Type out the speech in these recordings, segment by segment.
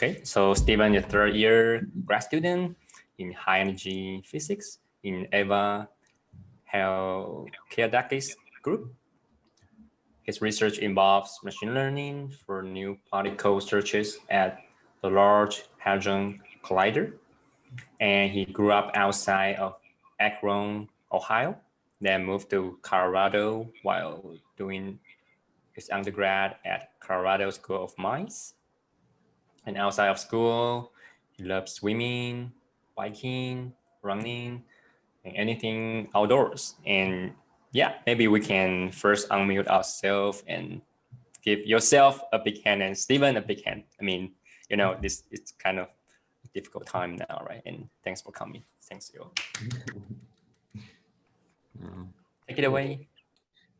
Okay, so Steven is a third-year grad student in high-energy physics in Eva Helkiadakis group. His research involves machine learning for new particle searches at the Large Hadron Collider. And he grew up outside of Akron, Ohio, then moved to Colorado while doing his undergrad at Colorado School of Mines. And outside of school, he loves swimming, biking, running, and anything outdoors. And yeah, maybe we can first unmute ourselves and give yourself a big hand and Steven a big hand. I mean, you know, this is kind of a difficult time now, right? And thanks for coming. Thanks, you. Take it away.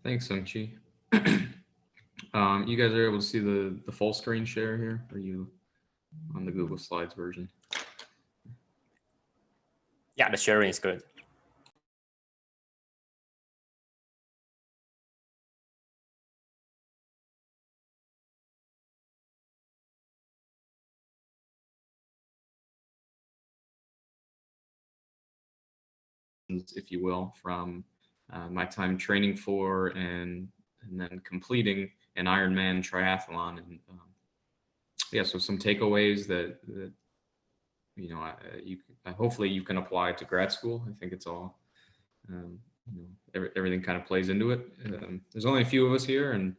Thanks, Tsung-Chi. You guys are able to see the full screen share here? Are you on the Google Slides version? Yeah, the sharing is good. If you will, from my time training for and then completing an Ironman triathlon. And yeah, so some takeaways that you know, hopefully you can apply to grad school. I think it's all, you know, everything kind of plays into it. There's only a few of us here, and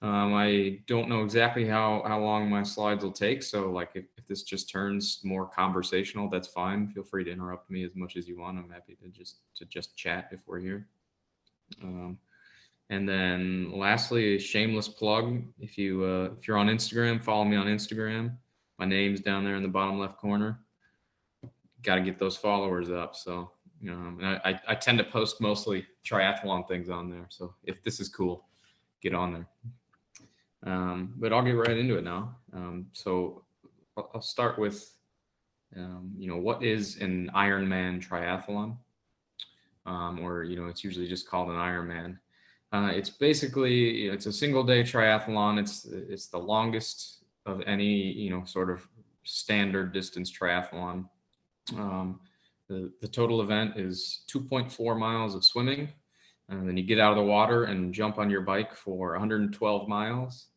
I don't know exactly how long my slides will take. So like if this just turns more conversational, that's fine. Feel free to interrupt me as much as you want. I'm happy to just chat if we're here. And then lastly, a shameless plug. If you're on Instagram, follow me on Instagram. My name's down there in the bottom left corner. Got to get those followers up. So, you know, I tend to post mostly triathlon things on there. So if this is cool, get on there. But I'll get right into it now. So I'll start with, you know, what is an Ironman triathlon? Or, you know, it's usually just called an Ironman. It's basically, you know, it's a single day triathlon. It's the longest of any, you know, sort of standard distance triathlon. The total event is 2.4 miles of swimming. And then you get out of the water and jump on your bike for 112 miles.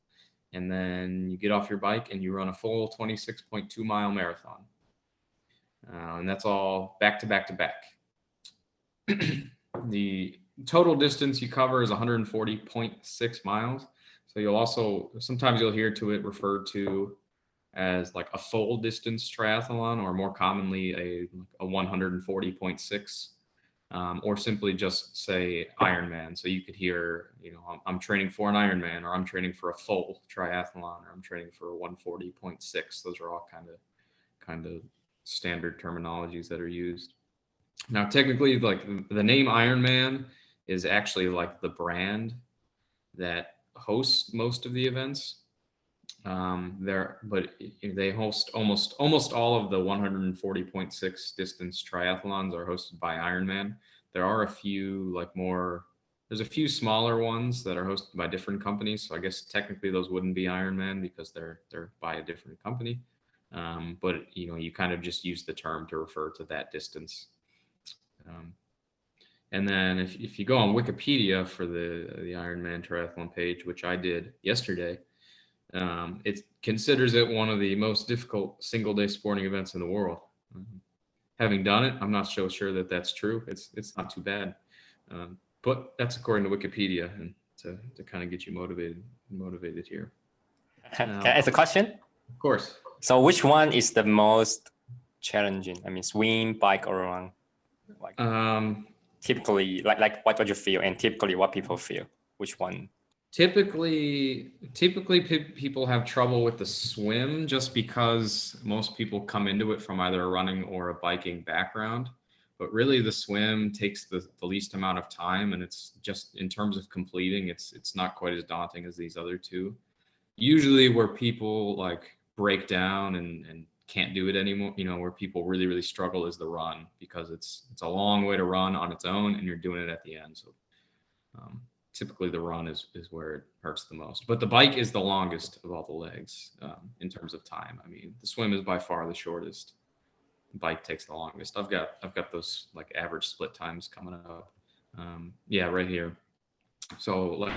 And then you get off your bike and you run a full 26.2 mile marathon. And that's all back to back to back. The total distance you cover is 140.6 miles. So you'll also, sometimes you'll hear to it referred to as like a full distance triathlon, or more commonly a 140.6, or simply just say Ironman. So you could hear, you know, I'm training for an Ironman, or I'm training for a full triathlon, or I'm training for a 140.6. Those are all kind of standard terminologies that are used. Now, technically, like the name Ironman is actually like the brand that hosts most of the events. But they host almost all of the 140.6 distance triathlons are hosted by Ironman. There are a few there's a few smaller ones that are hosted by different companies. So I guess technically those wouldn't be Ironman because they're by a different company. But you know, you kind of just use the term to refer to that distance. And then if you go on Wikipedia for the Ironman triathlon page, which I did yesterday, it considers it one of the most difficult single day sporting events in the world. Having done it, I'm not so sure that that's true. It's not too bad, but that's according to Wikipedia, and to kind of get you motivated here. Can I ask a question? Of course. So which one is the most challenging? I mean, swim, bike, or run? Like typically, like what would you feel, and typically what people feel? Which one? Typically people have trouble with the swim just because most people come into it from either a running or a biking background. But really the swim takes the least amount of time, and it's just in terms of completing, it's not quite as daunting as these other two. Usually where people like break down and can't do it anymore, you know, where people really struggle is the run, because it's a long way to run on its own and you're doing it at the end. So typically the run is where it hurts the most. But the bike is the longest of all the legs in terms of time. I mean, the swim is by far the shortest. The bike takes the longest. I've got those like average split times coming up. Yeah, right here. So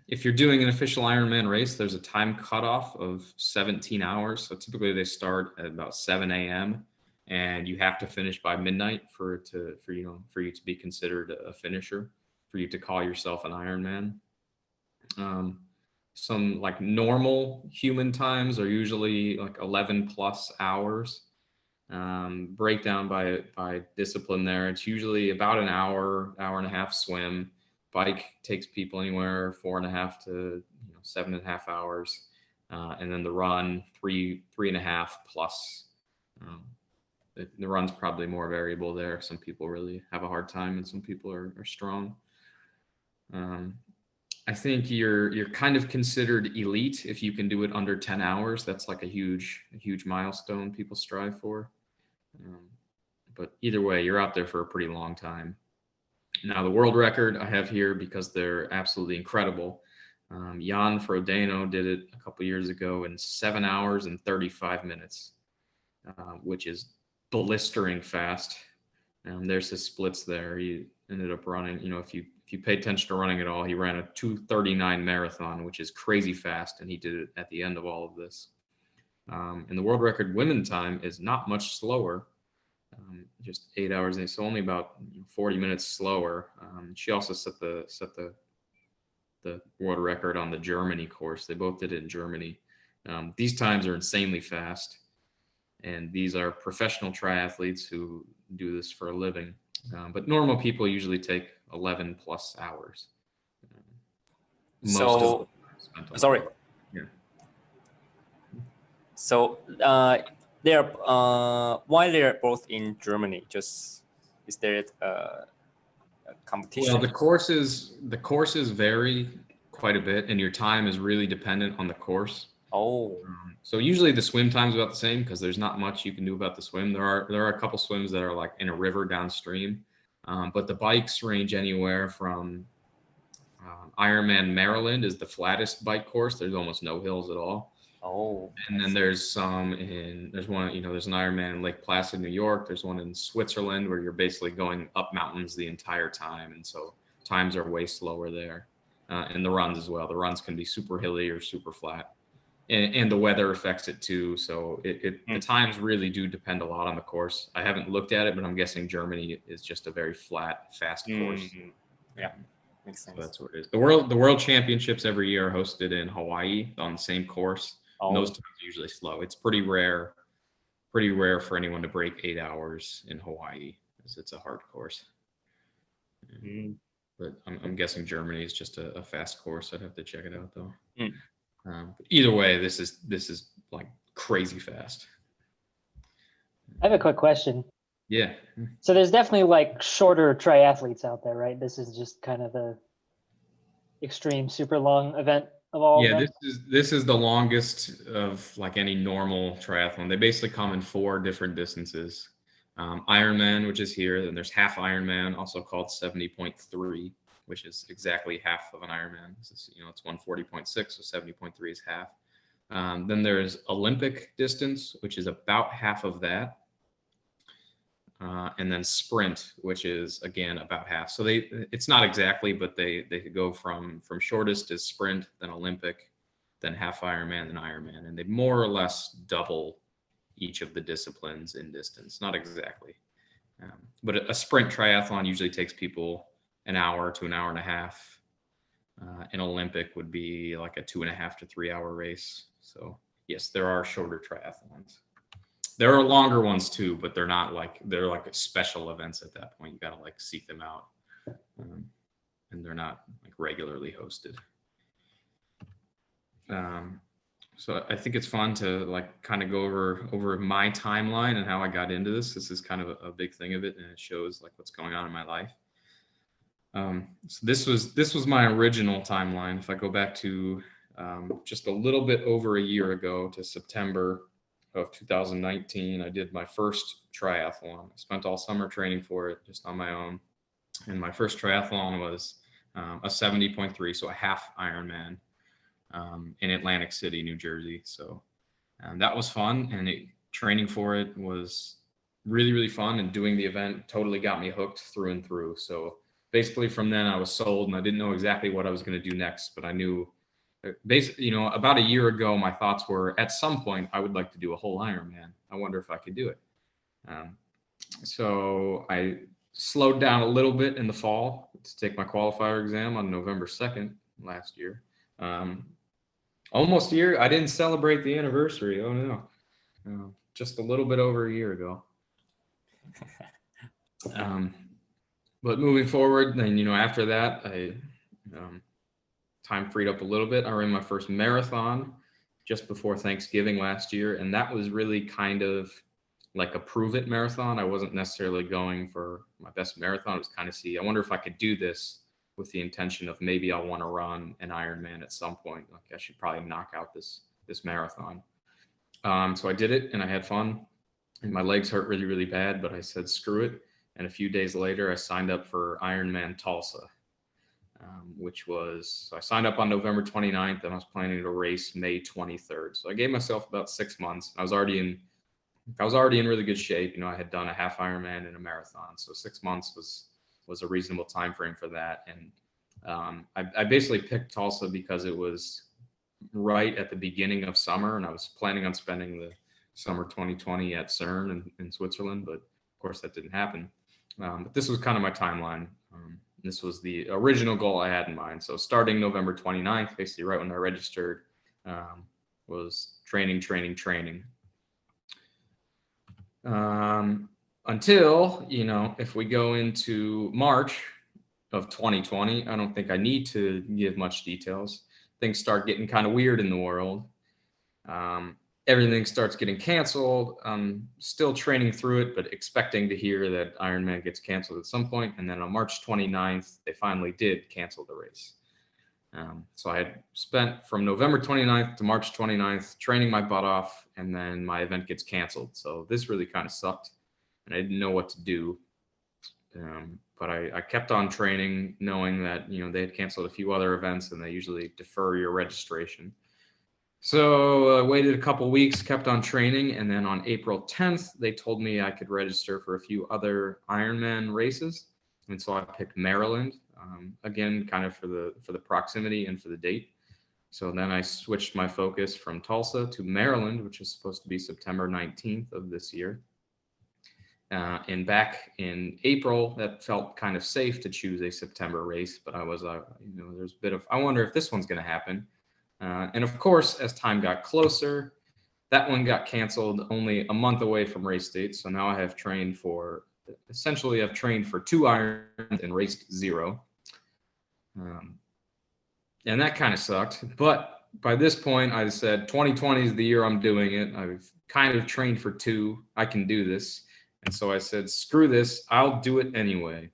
if you're doing an official Ironman race, there's a time cutoff of 17 hours. So typically they start at about 7 a.m. and you have to finish by midnight for you to be considered a finisher, for you to call yourself an Ironman. Some like normal human times are usually like 11 plus hours. Breakdown by discipline there. It's usually about an hour and a half swim. Bike takes people anywhere 4.5 to 7.5 hours. And then the run, 3.5 plus. The run's probably more variable there. Some people really have a hard time and some people are strong. I think you're kind of considered elite if you can do it under 10 hours. That's like a huge milestone people strive for. But either way, you're out there for a pretty long time. Now, the world record I have here because they're absolutely incredible. Jan Frodeno did it a couple years ago in 7 hours and 35 minutes, which is blistering fast. There's his splits there. He ended up running, if you pay attention to running at all, he ran a 2:39 marathon, which is crazy fast, and he did it at the end of all of this. And the world record women time is not much slower, just 8 hours, so only about 40 minutes slower. She also set the world record on the Germany course. They both did it in Germany. These times are insanely fast, and these are professional triathletes who do this for a living. But normal people usually take 11 plus hours. So they're why they're both in Germany? Just is there a competition? Well, the courses vary quite a bit, and your time is really dependent on the course. Oh. So usually the swim time is about the same because there's not much you can do about the swim. There are a couple swims that are like in a river downstream, but the bikes range anywhere from Ironman Maryland is the flattest bike course. There's almost no hills at all. Oh. And then there's one, there's an Ironman in Lake Placid, New York. There's one in Switzerland where you're basically going up mountains the entire time. And so times are way slower there. And the runs as well. The runs can be super hilly or super flat. And the weather affects it too. So the times really do depend a lot on the course. I haven't looked at it, but I'm guessing Germany is just a very flat, fast course. Yeah, makes sense. So that's what it is. The world championships every year are hosted in Hawaii on the same course. Oh. And those times are usually slow. It's pretty rare for anyone to break 8 hours in Hawaii, because it's a hard course. But I'm guessing Germany is just a fast course. I'd have to check it out though. But either way, this is like crazy fast. I have a quick question. Yeah. So there's definitely like shorter triathletes out there, right? This is just kind of the extreme super long event of all. Yeah, this is the longest of like any normal triathlon. They basically come in 4 different distances. Ironman, which is here, then there's half Ironman, also called 70.3. which is exactly half of an Ironman. It's 140.6, so 70.3 is half. Then there's Olympic distance, which is about half of that. And then sprint, which is again about half. So it's not exactly, but they could go from shortest is sprint, then Olympic, then half Ironman, then Ironman. And they more or less double each of the disciplines in distance. Not exactly. But a sprint triathlon usually takes people an hour to an hour and a half. An Olympic would be like a 2.5 to 3 hour race. So yes, there are shorter triathlons. There are longer ones too, but they're like special events at that point. You got to like seek them out. And they're not like regularly hosted. So I think it's fun to like kind of go over my timeline and how I got into this. This is kind of a big thing of it, and it shows like what's going on in my life. So this was my original timeline. If I go back to just a little bit over a year ago to September of 2019, I did my first triathlon. I spent all summer training for it just on my own. And my first triathlon was a 70.3, so a half Ironman in Atlantic City, New Jersey. So that was fun, and training for it was really, really fun, and doing the event totally got me hooked through and through. So basically from then I was sold, and I didn't know exactly what I was going to do next, but I knew basically, about a year ago, my thoughts were at some point I would like to do a whole Ironman. I wonder if I could do it. So I slowed down a little bit in the fall to take my qualifier exam on November 2nd last year. Almost a year. I didn't celebrate the anniversary. Oh no. Just a little bit over a year ago. But moving forward, then, after that, time freed up a little bit. I ran my first marathon just before Thanksgiving last year. And that was really kind of like a prove it marathon. I wasn't necessarily going for my best marathon. It was kind of I wonder if I could do this with the intention of maybe I'll want to run an Ironman at some point. Like I should probably knock out this marathon. So I did it and I had fun, and my legs hurt really, really bad, but I said, screw it. And a few days later, I signed up for Ironman Tulsa, so I signed up on November 29th and I was planning to race May 23rd. So I gave myself about 6 months. I was already in really good shape. I had done a half Ironman and a marathon. So 6 months was a reasonable time frame for that. And I basically picked Tulsa because it was right at the beginning of summer, and I was planning on spending the summer 2020 at CERN in Switzerland, but of course that didn't happen. But this was kind of my timeline. This was the original goal I had in mind. So starting November 29th, basically right when I registered, was training. Until, if we go into March of 2020, I don't think I need to give much details. Things start getting kind of weird in the world. Everything starts getting canceled. I'm still training through it, but expecting to hear that Ironman gets canceled at some point. And then on March 29th, they finally did cancel the race. So I had spent from November 29th to March 29th training my butt off, and then my event gets canceled. So this really kind of sucked, and I didn't know what to do. But I kept on training, knowing that, they had canceled a few other events and they usually defer your registration. So I waited a couple weeks, kept on training, and then on April 10th, they told me I could register for a few other Ironman races. And so I picked Maryland, again, kind of for the proximity and for the date. So then I switched my focus from Tulsa to Maryland, which is supposed to be September 19th of this year. And back in April, that felt kind of safe to choose a September race, but I was, there's a bit of, I wonder if this one's going to happen. And of course, as time got closer, that one got canceled only a month away from race date. So now I have trained for 2 Ironmans and raced 0. And that kind of sucked. But by this point, I said 2020 is the year I'm doing it. I've kind of trained for 2. I can do this. And so I said, screw this, I'll do it anyway.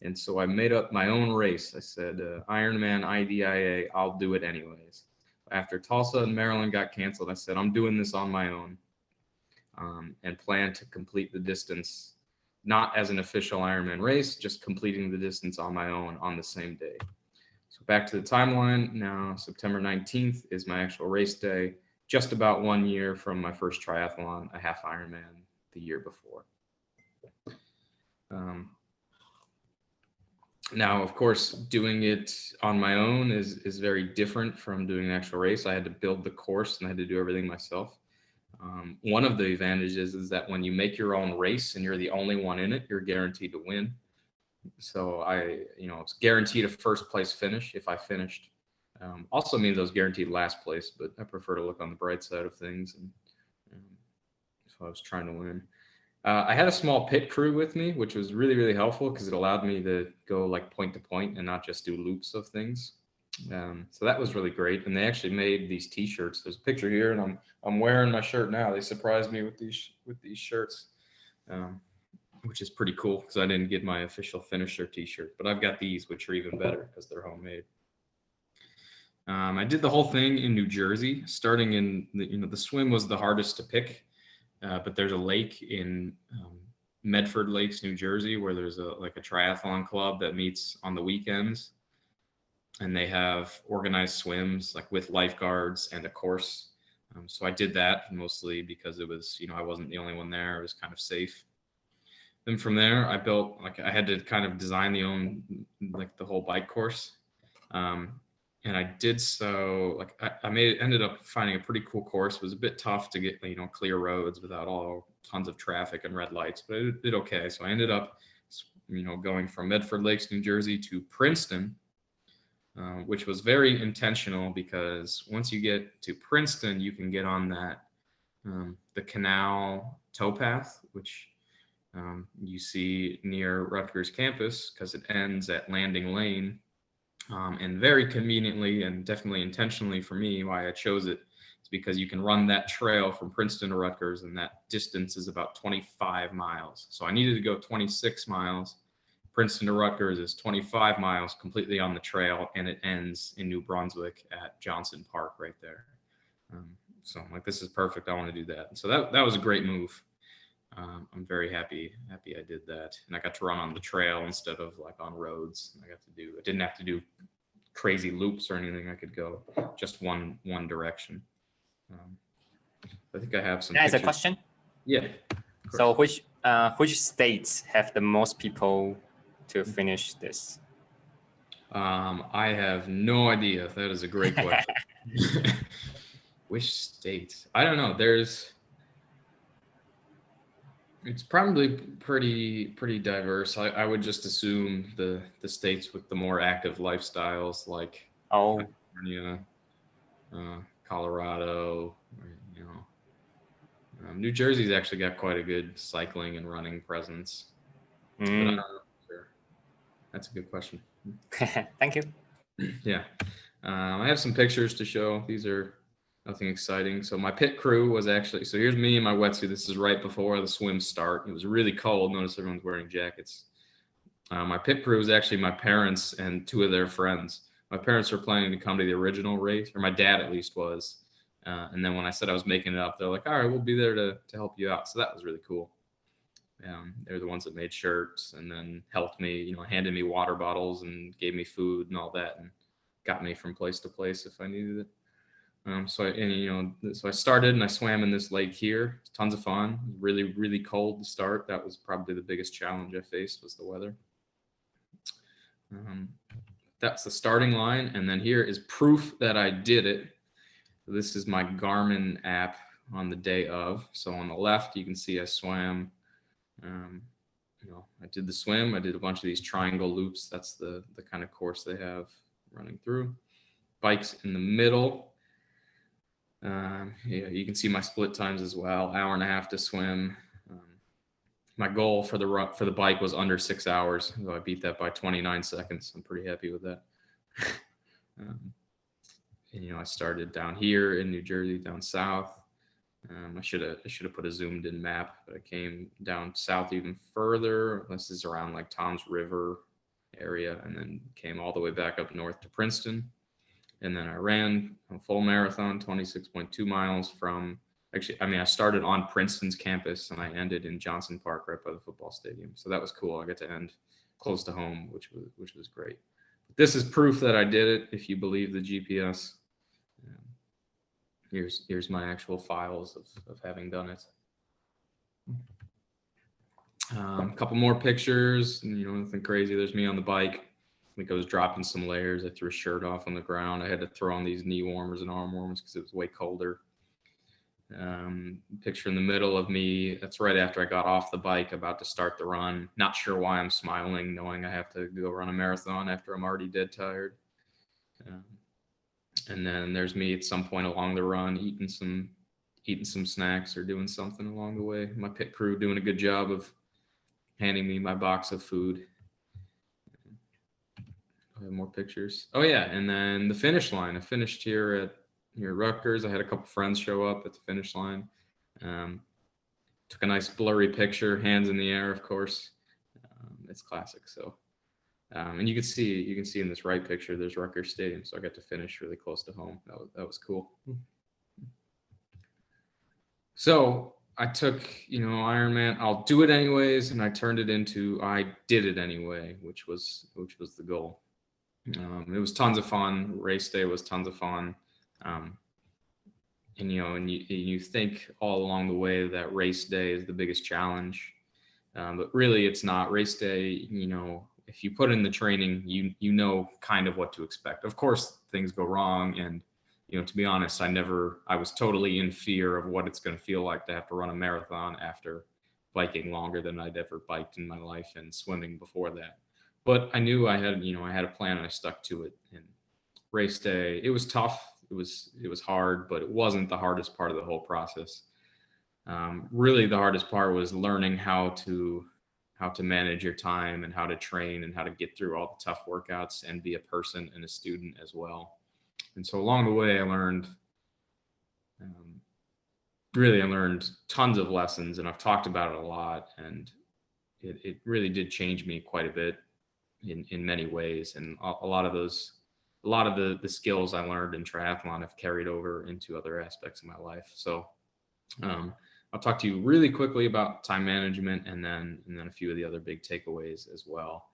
And so I made up my own race. I said, Ironman IDIA, I'll do it anyways. After Tulsa and Maryland got canceled, I said, I'm doing this on my own, and plan to complete the distance, not as an official Ironman race, just completing the distance on my own on the same day. So back to the timeline. Now, September 19th is my actual race day, just about 1 year from my first triathlon, a half Ironman the year before. Now, of course, doing it on my own is very different from doing an actual race. I had to build the course and I had to do everything myself. One of the advantages is that when you make your own race and you're the only one in it, you're guaranteed to win. So it's guaranteed a first place finish if I finished. Also means I was guaranteed last place, but I prefer to look on the bright side of things. And so I was trying to win. I had a small pit crew with me, which was really, really helpful because it allowed me to go like point to point and not just do loops of things. So that was really great. And they actually made these T-shirts. There's a picture here, and I'm wearing my shirt now. They surprised me with these shirts, which is pretty cool because I didn't get my official finisher T-shirt, but I've got these, which are even better because they're homemade. I did the whole thing in New Jersey, starting in the swim was the hardest to pick. But there's a lake in Medford Lakes, New Jersey, where there's a triathlon club that meets on the weekends, and they have organized swims like with lifeguards and a course. So I did that mostly because it was, I wasn't the only one there. It was kind of safe. Then from there, I built, I had to kind of design the whole bike course. And I did so, ended up finding a pretty cool course. It was a bit tough to get, clear roads without tons of traffic and red lights, but it did okay. So I ended up, going from Medford Lakes, New Jersey to Princeton, which was very intentional because once you get to Princeton, you can get on that, the canal towpath, which you see near Rutgers campus because it ends at Landing Lane. And very conveniently and definitely intentionally for me, why I chose it is because you can run that trail from Princeton to Rutgers, and that distance is about 25 miles. So I needed to go 26 miles. Princeton to Rutgers is 25 miles completely on the trail, and it ends in New Brunswick at Johnson Park right there. So I'm like, this is perfect. I want to do that. So that was a great move. I'm very happy I did that, and I got to run on the trail instead of on roads. I didn't have to do crazy loops or anything. I could go just one direction. I think I have some. That's a pictures. question. Yeah. So which states have the most people to finish this? I have no idea. That is a great question. Which states? I don't know. It's probably pretty diverse. I would just assume the states with the more active lifestyles, like California, Colorado, New Jersey's actually got quite a good cycling and running presence. But I don't know. Sure. That's a good question. Thank you. Yeah. I have some pictures to show. These are nothing exciting. So my pit crew was actually, so here's me in my wetsuit. This is right before the swim start. It was really cold. Notice everyone's wearing jackets. My pit crew was actually my parents and two of their friends. My parents were planning to come to the original race, or my dad at least was. And then when I said I was making it up, they're like, all right, we'll be there to help you out. So that was really cool. They're the ones that made shirts and then helped me, handed me water bottles and gave me food and all that, and got me from place to place if I needed it. So I started and I swam in this lake here. Tons of fun. Really, really cold to start. That was probably the biggest challenge I faced, was the weather. That's the starting line. And then here is proof that I did it. This is my Garmin app on the day of. So on the left, you can see I swam. I did the swim. I did a bunch of these triangle loops. That's the kind of course they have running through. Bikes in the middle. You can see my split times as well. Hour and a half to swim. My goal for the bike was under 6 hours, so I beat that by 29 seconds. I'm pretty happy with that. I started down here in New Jersey, down south. I should have put a zoomed in map, but I came down south even further. This is around like Tom's River area, and then came all the way back up north to Princeton. And then I ran a full marathon, 26.2 miles I started on Princeton's campus and I ended in Johnson Park right by the football stadium. So that was cool. I got to end close to home, which was great. This is proof that I did it, if you believe the GPS. Here's my actual files of having done it. A couple more pictures, nothing crazy. There's me on the bike. I think I was dropping some layers. I threw a shirt off on the ground. I had to throw on these knee warmers and arm warmers because it was way colder. Picture in the middle of me. That's right after I got off the bike, about to start the run. Not sure why I'm smiling, knowing I have to go run a marathon after I'm already dead tired. And then there's me at some point along the run, eating some snacks or doing something along the way. My pit crew doing a good job of handing me my box of food. I have more pictures. Oh yeah, and then the finish line. I finished here at Rutgers. I had a couple friends show up at the finish line. Took a nice blurry picture, hands in the air, of course. It's classic. So, and you can see in this right picture, there's Rutgers Stadium. So I got to finish really close to home. That was cool. So I took, Ironman, I'll do it anyways, and I turned it into I did it anyway, which was the goal. It was tons of fun. Race day was tons of fun. And you think all along the way that race day is the biggest challenge, but really it's not. Race day, if you put in the training, you know kind of what to expect. Of course, things go wrong, and to be honest, I was totally in fear of what it's going to feel like to have to run a marathon after biking longer than I'd ever biked in my life and swimming before that. But I knew I had a plan, and I stuck to it. And race day, it was tough. It was hard, but it wasn't the hardest part of the whole process. Really, the hardest part was learning how to manage your time and how to train and how to get through all the tough workouts and be a person and a student as well. And so along the way, I learned tons of lessons, and I've talked about it a lot. And it really did change me quite a bit in many ways. And a lot of the skills I learned in triathlon have carried over into other aspects of my life. So I'll talk to you really quickly about time management, and then a few of the other big takeaways as well,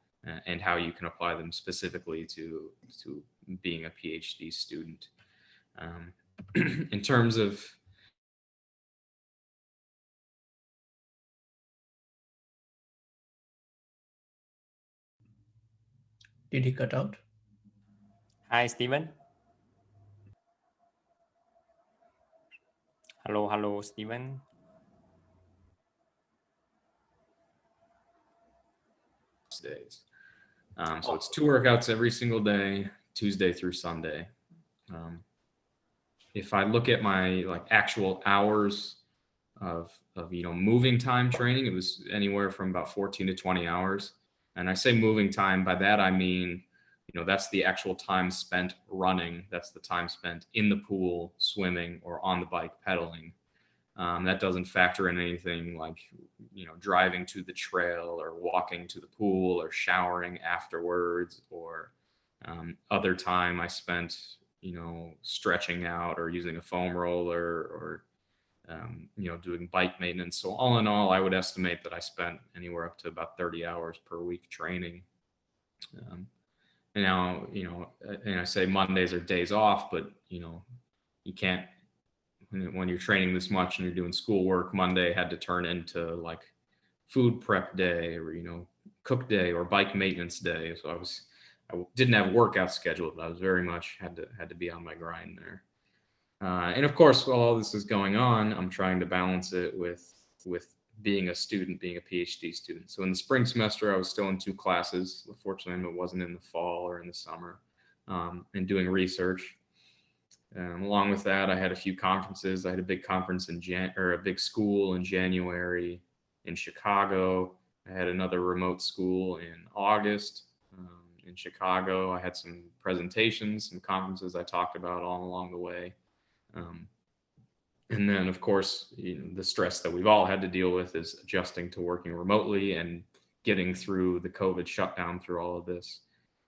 and how you can apply them specifically to being a PhD student. In terms of Did he cut out? Hi, Steven. Hello, Steven. days. So it's 2 workouts every single day, Tuesday through Sunday. If I look at my actual hours of moving time training, it was anywhere from about 14 to 20 hours. And I say moving time, by that I mean, that's the actual time spent running. That's the time spent in the pool, swimming, or on the bike pedaling. That doesn't factor in anything like, driving to the trail or walking to the pool or showering afterwards, or other time I spent, stretching out or using a foam roller or, doing bike maintenance. So all in all, I would estimate that I spent anywhere up to about 30 hours per week training. And now, and I say Mondays are days off, but, you can't, when you're training this much and you're doing schoolwork, Monday had to turn into food prep day or, cook day or bike maintenance day. So I didn't have a workout scheduled. I was very much had to be on my grind there. And of course, while all this is going on, I'm trying to balance it with being a student, being a PhD student. So in the spring semester, I was still in 2 classes. Fortunately, it wasn't in the fall or in the summer, and doing research. Along with that, I had a few conferences. I had a big conference a big school in January in Chicago. I had another remote school in August in Chicago. I had some presentations, some conferences I talked about all along the way. And then, of course, the stress that we've all had to deal with is adjusting to working remotely and getting through the COVID shutdown through all of this,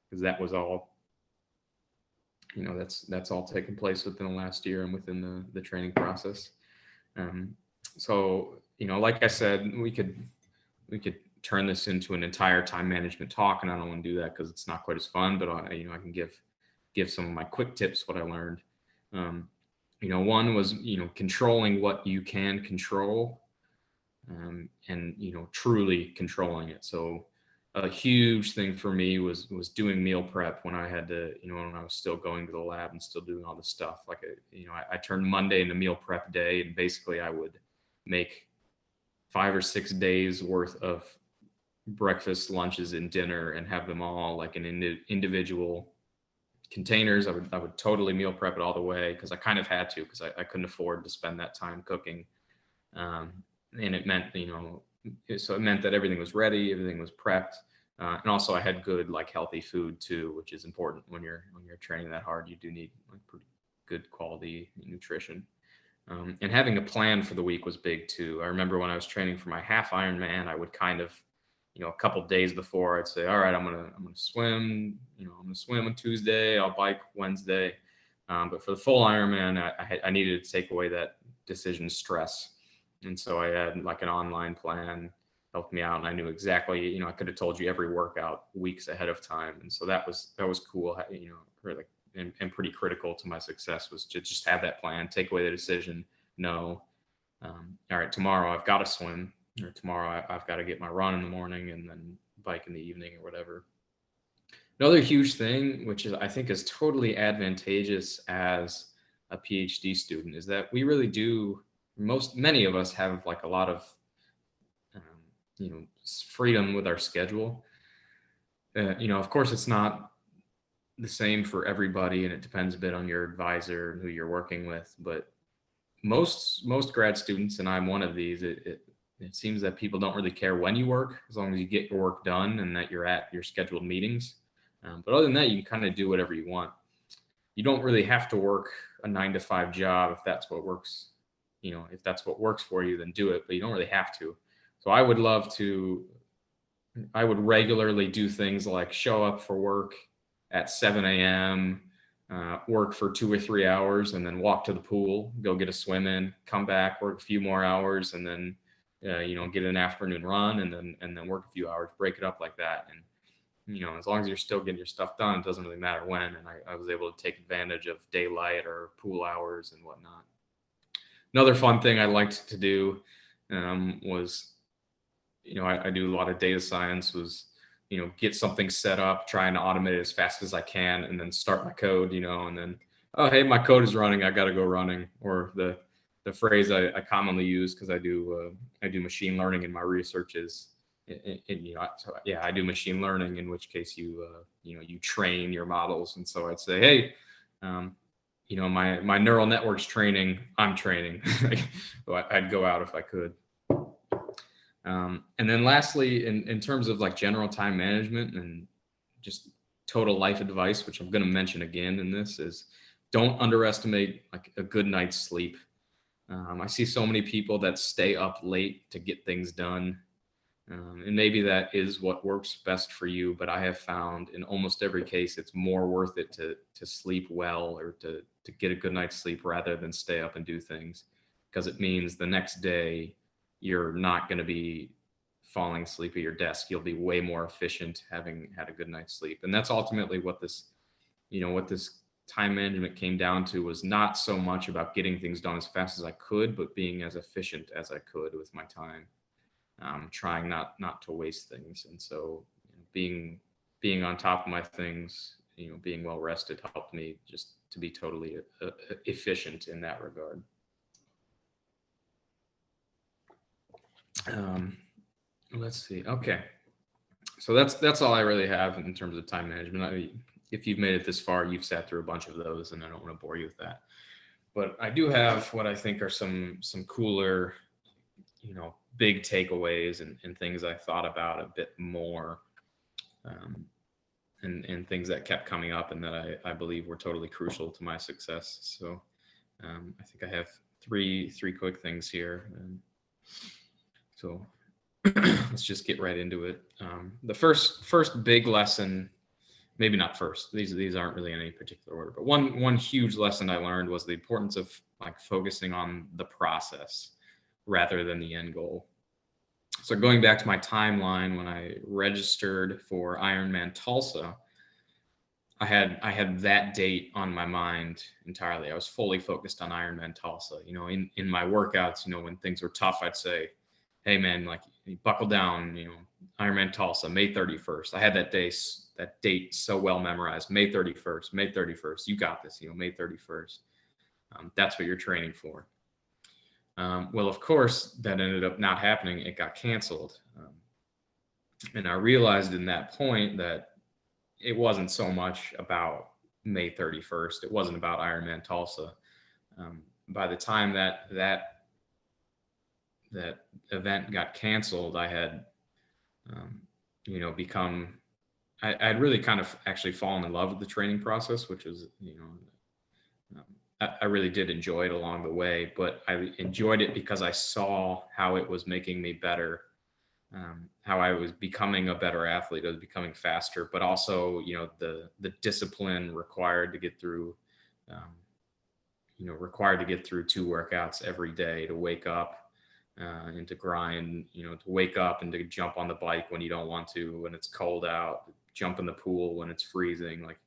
because that was all, that's all taken place within the last year and within the training process. So, like I said, we could turn this into an entire time management talk, and I don't want to do that because it's not quite as fun, but I can give some of my quick tips, what I learned. One was, controlling what you can control, and, truly controlling it. So a huge thing for me was doing meal prep when I had to, when I was still going to the lab and still doing all this stuff. I turned Monday into meal prep day, and basically I would make 5 or 6 days worth of breakfast, lunches, and dinner, and have them all in individual containers. I would totally meal prep it all the way, because I kind of had to, because I couldn't afford to spend that time cooking. And it meant, so it meant that everything was ready, everything was prepped. And also I had good, healthy food too, which is important when you're training that hard. You do need pretty good quality nutrition. And having a plan for the week was big too. I remember when I was training for my half Ironman, I would kind of, a couple of days before, I'd say, all right, I'm gonna swim. I'm gonna swim on Tuesday. I'll bike Wednesday. But for the full Ironman, I needed to take away that decision stress. And so I had like an online plan, helped me out, and I knew exactly, I could have told you every workout weeks ahead of time. And so that was cool, really, and pretty critical to my success was to just have that plan, take away the decision. No, all right, tomorrow I've got to swim, or tomorrow I've got to get my run in the morning and then bike in the evening or whatever. Another huge thing, which is I think is totally advantageous as a PhD student, is that we really do, many of us have like a lot of freedom with our schedule. Of course, it's not the same for everybody, and it depends a bit on your advisor and who you're working with. But most grad students, and I'm one of these, it seems that people don't really care when you work, as long as you get your work done and that you're at your scheduled meetings. But other than that, you can kind of do whatever you want. You don't really have to work a 9-to-5 job if that's what works. If that's what works for you, then do it, but you don't really have to. So I would regularly do things like show up for work at 7 a.m., work for 2 or 3 hours, and then walk to the pool, go get a swim in, come back, work a few more hours, and then, get an afternoon run, and then work a few hours, break it up like that. And, as long as you're still getting your stuff done, it doesn't really matter when. And I was able to take advantage of daylight or pool hours and whatnot. Another fun thing I liked to do was, I do a lot of data science, was, get something set up, trying to automate it as fast as I can, and then start my code, and then, oh, hey, my code is running, I got to go running. Or the phrase I commonly use, because I do machine learning in my research, is, I do machine learning, in which case you train your models. And so I'd say, hey, my neural network's training, I'm training. I'd go out if I could. And then lastly, in terms of like general time management and just total life advice, which I'm going to mention again in this, is don't underestimate like a good night's sleep. I see so many people that stay up late to get things done. And maybe that is what works best for you, but I have found in almost every case, it's more worth it to sleep well, or to get a good night's sleep, rather than stay up and do things, because it means the next day you're not going to be falling asleep at your desk. You'll be way more efficient having had a good night's sleep. And that's ultimately what this time management came down to, was not so much about getting things done as fast as I could, but being as efficient as I could with my time. Trying not to waste things. And so being on top of my things, being well rested, helped me just to be totally efficient in that regard. Let's see. Okay. So that's all I really have in terms of time management. If you've made it this far, you've sat through a bunch of those, and I don't want to bore you with that. But I do have what I think are some cooler, big takeaways and things I thought about a bit more, and things that kept coming up and that I believe were totally crucial to my success. So I think I have three quick things here. So let's just get right into it. The first big lesson, maybe not first, these aren't really in any particular order, but one huge lesson I learned was the importance of like focusing on the process rather than the end goal. So going back to my timeline, when I registered for Ironman Tulsa, I had that date on my mind entirely. I was fully focused on Ironman Tulsa. In my workouts, when things were tough, I'd say, hey man, like buckle down, Ironman Tulsa, May 31st. I had that date so well memorized. May 31st, you got this, May 31st. That's what you're training for. Well, of course, that ended up not happening. It got canceled. And I realized in that point that it wasn't so much about May 31st. It wasn't about Ironman Tulsa. By the time that event got canceled, I had, I'd really kind of actually fallen in love with the training process, which was, I really did enjoy it along the way, but I enjoyed it because I saw how it was making me better, how I was becoming a better athlete. I was becoming faster, but also, the discipline required to get through, 2 workouts every day, to wake up, and to grind, to wake up and to jump on the bike when you don't want to, when it's cold out, jump in the pool when it's freezing. Like,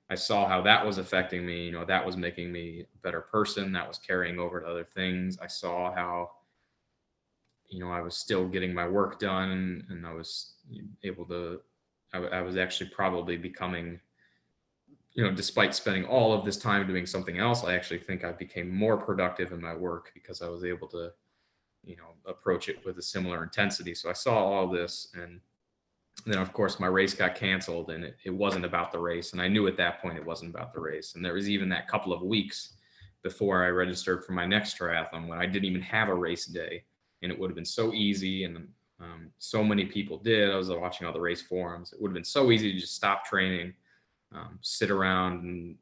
I saw how that was affecting me, that was making me a better person, that was carrying over to other things. I saw how, I was still getting my work done, and I was able to, I was actually probably becoming, despite spending all of this time doing something else, I actually think I became more productive in my work because I was able to, approach it with a similar intensity. So I saw all this, and then of course my race got canceled, and it wasn't about the race. And I knew at that point it wasn't about the race. And there was even that couple of weeks before I registered for my next triathlon when I didn't even have a race day, and it would have been so easy. And so many people did. I was watching all the race forums. It would have been so easy to just stop training, sit around and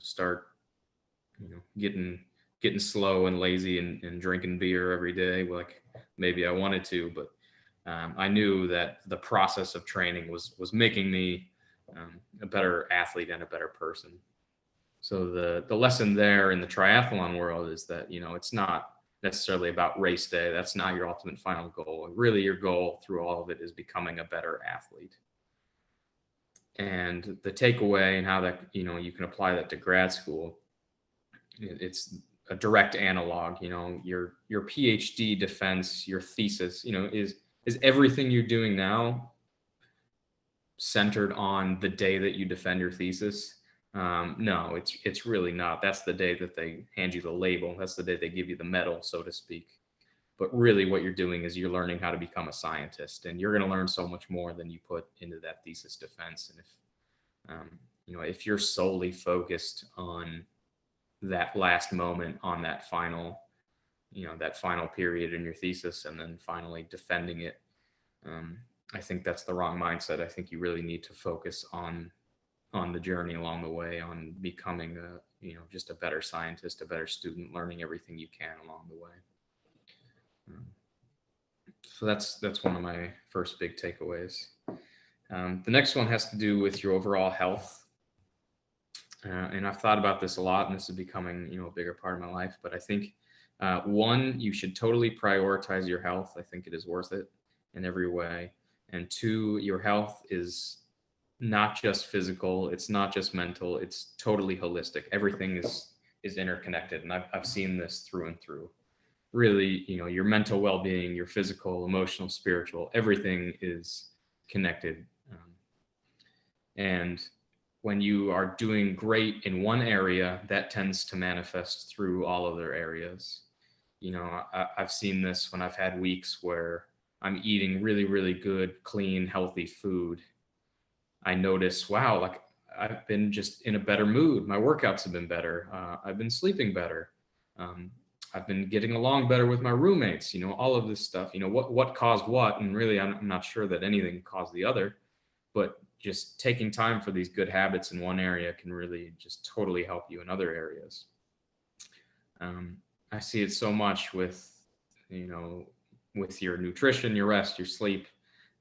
start getting slow and lazy and drinking beer every day, like maybe I wanted to. But I knew that the process of training was making me a better athlete and a better person. So the lesson there in the triathlon world is that, it's not necessarily about race day. That's not your ultimate final goal. Really, your goal through all of it is becoming a better athlete. And the takeaway and how that, you can apply that to grad school, it's a direct analog. Your PhD defense, your thesis, is everything you're doing now centered on the day that you defend your thesis? No, it's really not. That's the day that they hand you the label. That's the day they give you the medal, so to speak. But really what you're doing is you're learning how to become a scientist, and you're going to learn so much more than you put into that thesis defense. And if you're solely focused on that last moment, on that final period in your thesis, and then finally defending it, I think that's the wrong mindset. I think you really need to focus on the journey along the way, on becoming just a better scientist, a better student, learning everything you can along the way. So that's one of my first big takeaways. The next one has to do with your overall health. And I've thought about this a lot, and this is becoming, a bigger part of my life. But I think, one, you should totally prioritize your health. I think it is worth it in every way. And two, your health is not just physical. It's not just mental. It's totally holistic. Everything is interconnected. And I've seen this through and through. Really, your mental well-being, your physical, emotional, spiritual, everything is connected. And when you are doing great in one area, that tends to manifest through all other areas. I've seen this when I've had weeks where I'm eating really, really good, clean, healthy food. I notice, wow, like I've been just in a better mood. My workouts have been better. I've been sleeping better. I've been getting along better with my roommates, all of this stuff, what caused what. And really, I'm not sure that anything caused the other, but just taking time for these good habits in one area can really just totally help you in other areas. I see it so much with your nutrition, your rest, your sleep,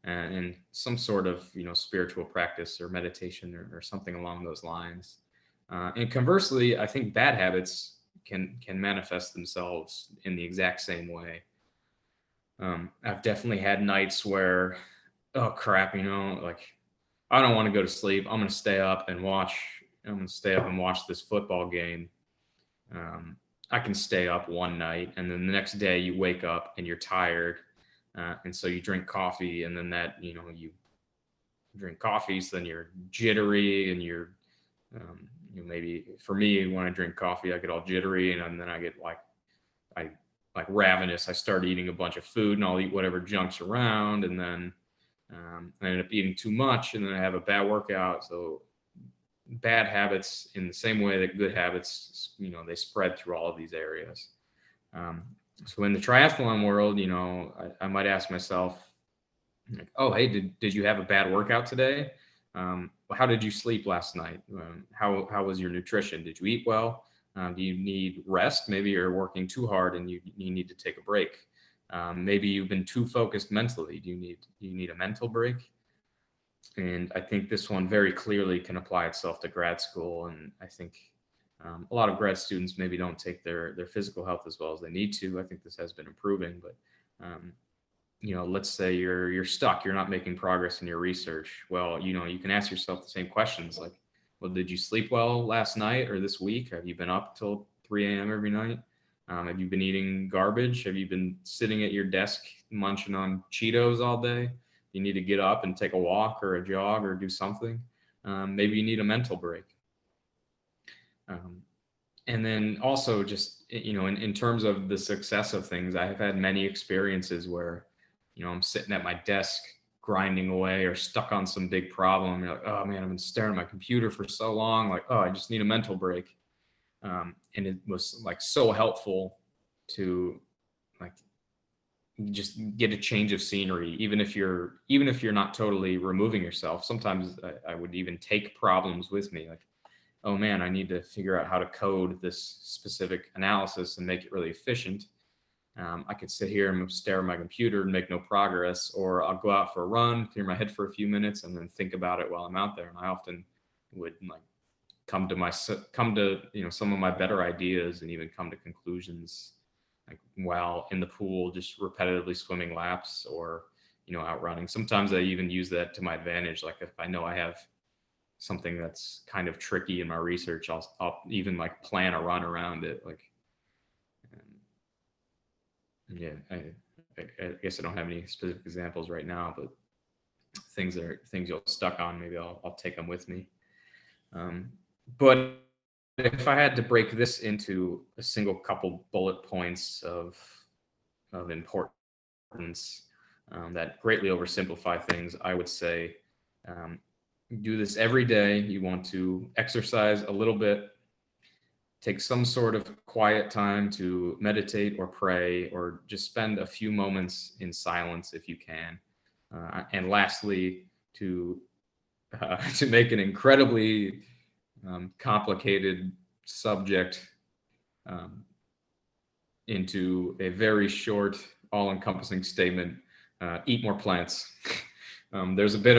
and some sort of, spiritual practice or meditation or something along those lines. And conversely, I think bad habits can manifest themselves in the exact same way. I've definitely had nights where, oh crap, like I don't want to go to sleep. I'm going to stay up and watch this football game. I can stay up one night, and then the next day you wake up and you're tired. And so you drink coffee, and then that, you drink coffee, so then you're jittery, and you're, maybe for me, when I drink coffee, I get all jittery, and then I get like ravenous. I start eating a bunch of food, and I'll eat whatever junk's around, and then I end up eating too much, and then I have a bad workout. So bad habits, in the same way that good habits, they spread through all of these areas. So in the triathlon world, I might ask myself, like, oh, hey, did you have a bad workout today? How did you sleep last night? How was your nutrition? Did you eat well? Do you need rest? Maybe you're working too hard and you need to take a break. Maybe you've been too focused mentally. Do you need a mental break? And I think this one very clearly can apply itself to grad school. And I think A lot of grad students maybe don't take their physical health as well as they need to. I think this has been improving, but let's say you're stuck, you're not making progress in your research. Well, you can ask yourself the same questions like, well, did you sleep well last night or this week? Have you been up till 3 a.m. every night? Have you been eating garbage? Have you been sitting at your desk munching on Cheetos all day? You need to get up and take a walk or a jog or do something. Maybe you need a mental break. And then also just, in terms of the success of things, I have had many experiences where, I'm sitting at my desk grinding away or stuck on some big problem. You're like, oh man, I've been staring at my computer for so long. Like, oh, I just need a mental break. And it was like so helpful to like just get a change of scenery, even if you're not totally removing yourself. Sometimes I would even take problems with me, like, oh man, I need to figure out how to code this specific analysis and make it really efficient. I could sit here and stare at my computer and make no progress, or I'll go out for a run, clear my head for a few minutes, and then think about it while I'm out there. And I often would like come to some of my better ideas and even come to conclusions like while in the pool, just repetitively swimming laps or out running. Sometimes I even use that to my advantage. Like if I know I have something that's kind of tricky in my research, I'll even like plan a run around it. Like, yeah, I guess I don't have any specific examples right now, but things you're stuck on, maybe I'll take them with me. But if I had to break this into a single couple bullet points of importance that greatly oversimplify things, I would say do this every day. You want to exercise a little bit, take some sort of quiet time to meditate or pray, or just spend a few moments in silence if you can. And lastly, to make an incredibly complicated subject into a very short, all-encompassing statement: eat more plants. There's a bit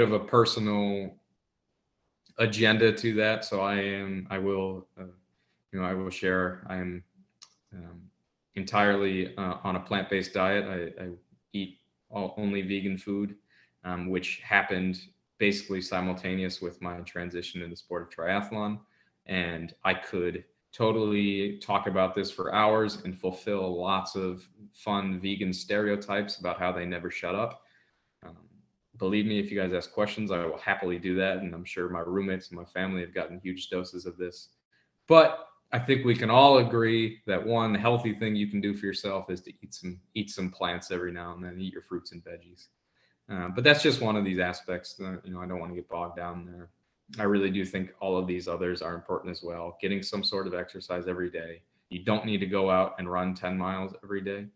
of a personal agenda to that, so I will share. I am entirely on a plant-based diet. I eat only vegan food, which happened basically simultaneous with my transition in the sport of triathlon. And I could totally talk about this for hours and fulfill lots of fun vegan stereotypes about how they never shut up. Believe me, if you guys ask questions, I will happily do that. And I'm sure my roommates and my family have gotten huge doses of this. But I think we can all agree that one healthy thing you can do for yourself is to eat some plants every now and then, eat your fruits and veggies. But that's just one of these aspects. I don't want to get bogged down there. I really do think all of these others are important as well. Getting some sort of exercise every day. You don't need to go out and run 10 miles every day.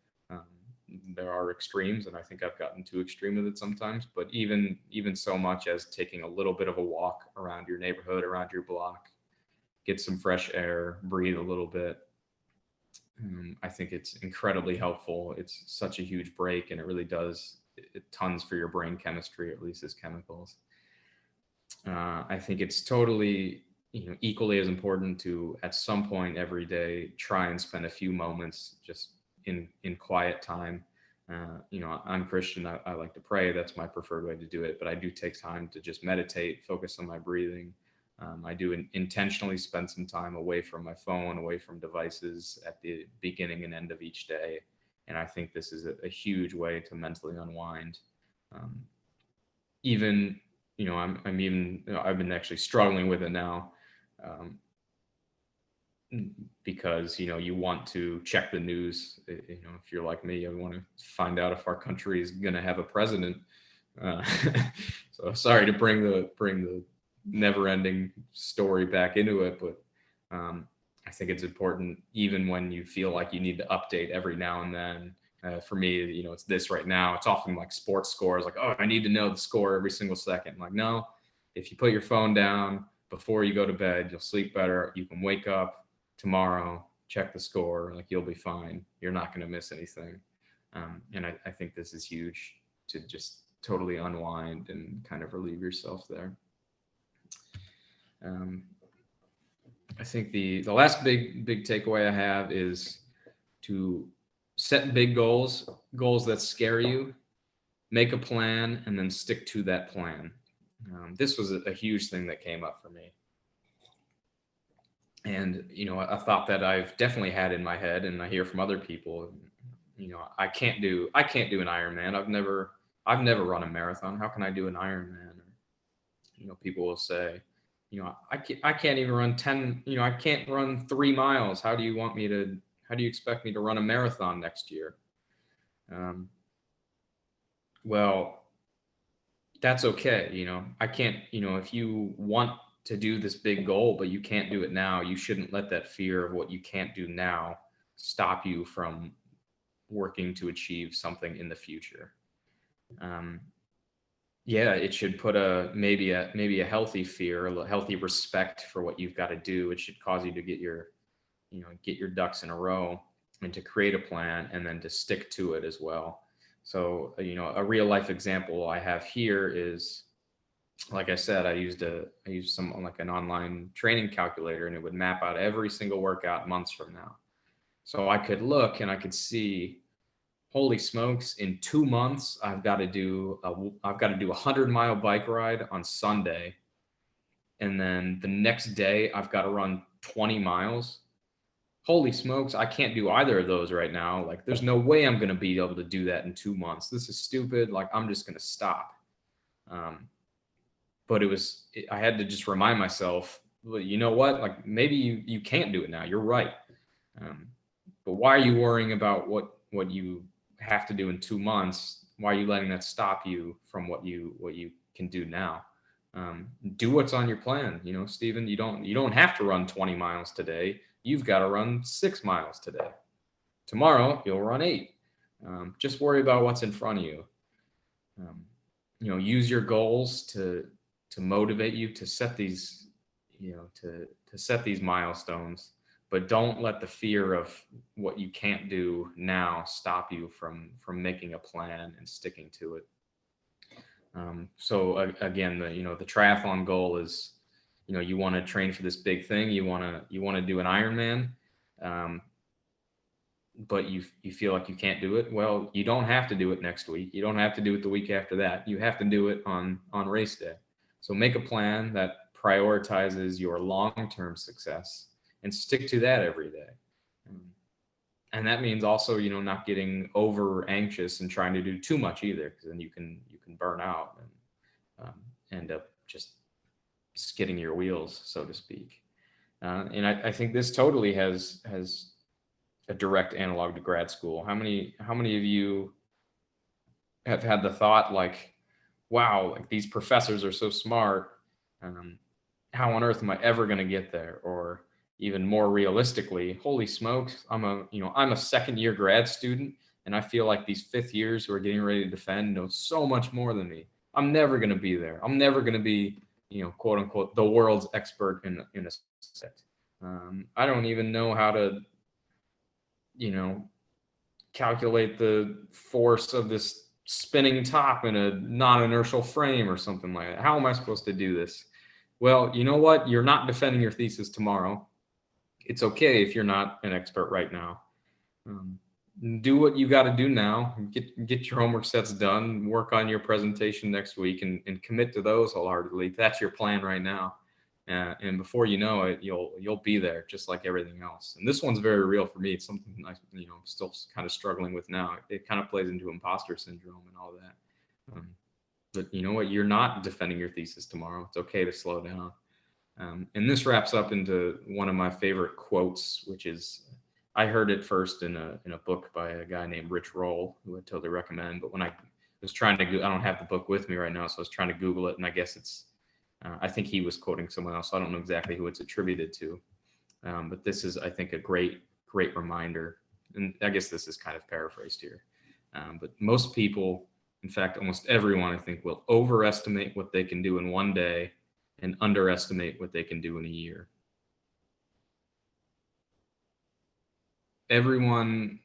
There are extremes, and I think I've gotten too extreme with it sometimes, but even so much as taking a little bit of a walk around your neighborhood, around your block, get some fresh air, breathe a little bit. I think it's incredibly helpful. It's such a huge break, and it really does tons for your brain chemistry, at least as chemicals. I think it's totally equally as important to, at some point every day, try and spend a few moments just in quiet time. I'm Christian. I like to pray. That's my preferred way to do it. But I do take time to just meditate, focus on my breathing. I do intentionally spend some time away from my phone, away from devices at the beginning and end of each day. And I think this is a huge way to mentally unwind. I've been actually struggling with it now. Because you want to check the news. If you're like me, you want to find out if our country is going to have a president. So sorry to bring the never-ending story back into it, but I think it's important, even when you feel like you need to update every now and then. For me, it's this right now. It's often like sports scores, like, oh, I need to know the score every single second. I'm like, no, if you put your phone down before you go to bed, you'll sleep better. You can wake up tomorrow, check the score, like you'll be fine. You're not going to miss anything. And I think this is huge, to just totally unwind and kind of relieve yourself there. I think the last big takeaway I have is to set big goals that scare you, make a plan, and then stick to that plan. This was a huge thing that came up for me. And, a thought that I've definitely had in my head, and I hear from other people, I can't do an Ironman. I've never run a marathon. How can I do an Ironman? Or, people will say, I can't even run 10, I can't run 3 miles. How do you expect me to run a marathon next year? Well, that's okay. I can't, if you want to do this big goal, but you can't do it now, you shouldn't let that fear of what you can't do now stop you from working to achieve something in the future. It should put maybe a healthy fear, a healthy respect for what you've got to do. It should cause you to get your ducks in a row and to create a plan and then to stick to it as well. So, a real life example I have here is, like I said, I used some like an online training calculator, and it would map out every single workout months from now. So I could look and I could see, holy smokes, in 2 months, I've got to do a 100-mile bike ride on Sunday. And then the next day I've got to run 20 miles. Holy smokes, I can't do either of those right now. Like, there's no way I'm going to be able to do that in 2 months. This is stupid. Like, I'm just going to stop. But I had to just remind myself, well, you know what? Like, maybe you can't do it now. You're right. But why are you worrying about what you have to do in 2 months? Why are you letting that stop you from what you can do now? Do what's on your plan. Stephen, you don't have to run 20 miles today. You've got to run 6 miles today. Tomorrow you'll run 8. Just worry about what's in front of you. Use your goals to motivate you to set these, to set these milestones, but don't let the fear of what you can't do now stop you from making a plan and sticking to it. So again, the triathlon goal is, you want to train for this big thing. You want to do an Ironman, but you feel like you can't do it. Well, you don't have to do it next week. You don't have to do it the week after that. You have to do it on race day. So make a plan that prioritizes your long-term success and stick to that every day. And that means also, not getting over anxious and trying to do too much either, because then you can burn out and end up just skidding your wheels, so to speak. And I think this totally has a direct analog to grad school. How many of you have had the thought, like, wow, like, these professors are so smart. How on earth am I ever going to get there? Or even more realistically, holy smokes, I'm a second-year grad student, and I feel like these fifth years who are getting ready to defend know so much more than me. I'm never going to be there. I'm never going to be, quote unquote, the world's expert in a subject. I don't even know how to, calculate the force of this spinning top in a non-inertial frame or something like that. How am I supposed to do this? Well, you know what? You're not defending your thesis tomorrow. It's okay if you're not an expert right now. Do what you got to do now. Get your homework sets done. Work on your presentation next week and commit to those wholeheartedly. That's your plan right now. And before you know it, you'll be there, just like everything else. And this one's very real for me. It's something I'm still kind of struggling with now. It kind of plays into imposter syndrome and all that. But you know what? You're not defending your thesis tomorrow. It's okay to slow down. And this wraps up into one of my favorite quotes, which is, I heard it first in a book by a guy named Rich Roll, who I totally recommend. But when I was trying to, I don't have the book with me right now, so I was trying to Google it, and I guess it's, I think he was quoting someone else. So I don't know exactly who it's attributed to. But this is, I think, a great reminder. And I guess this is kind of paraphrased here. But most people, in fact, almost everyone, I think, will overestimate what they can do in one day and underestimate what they can do in a year. Everyone,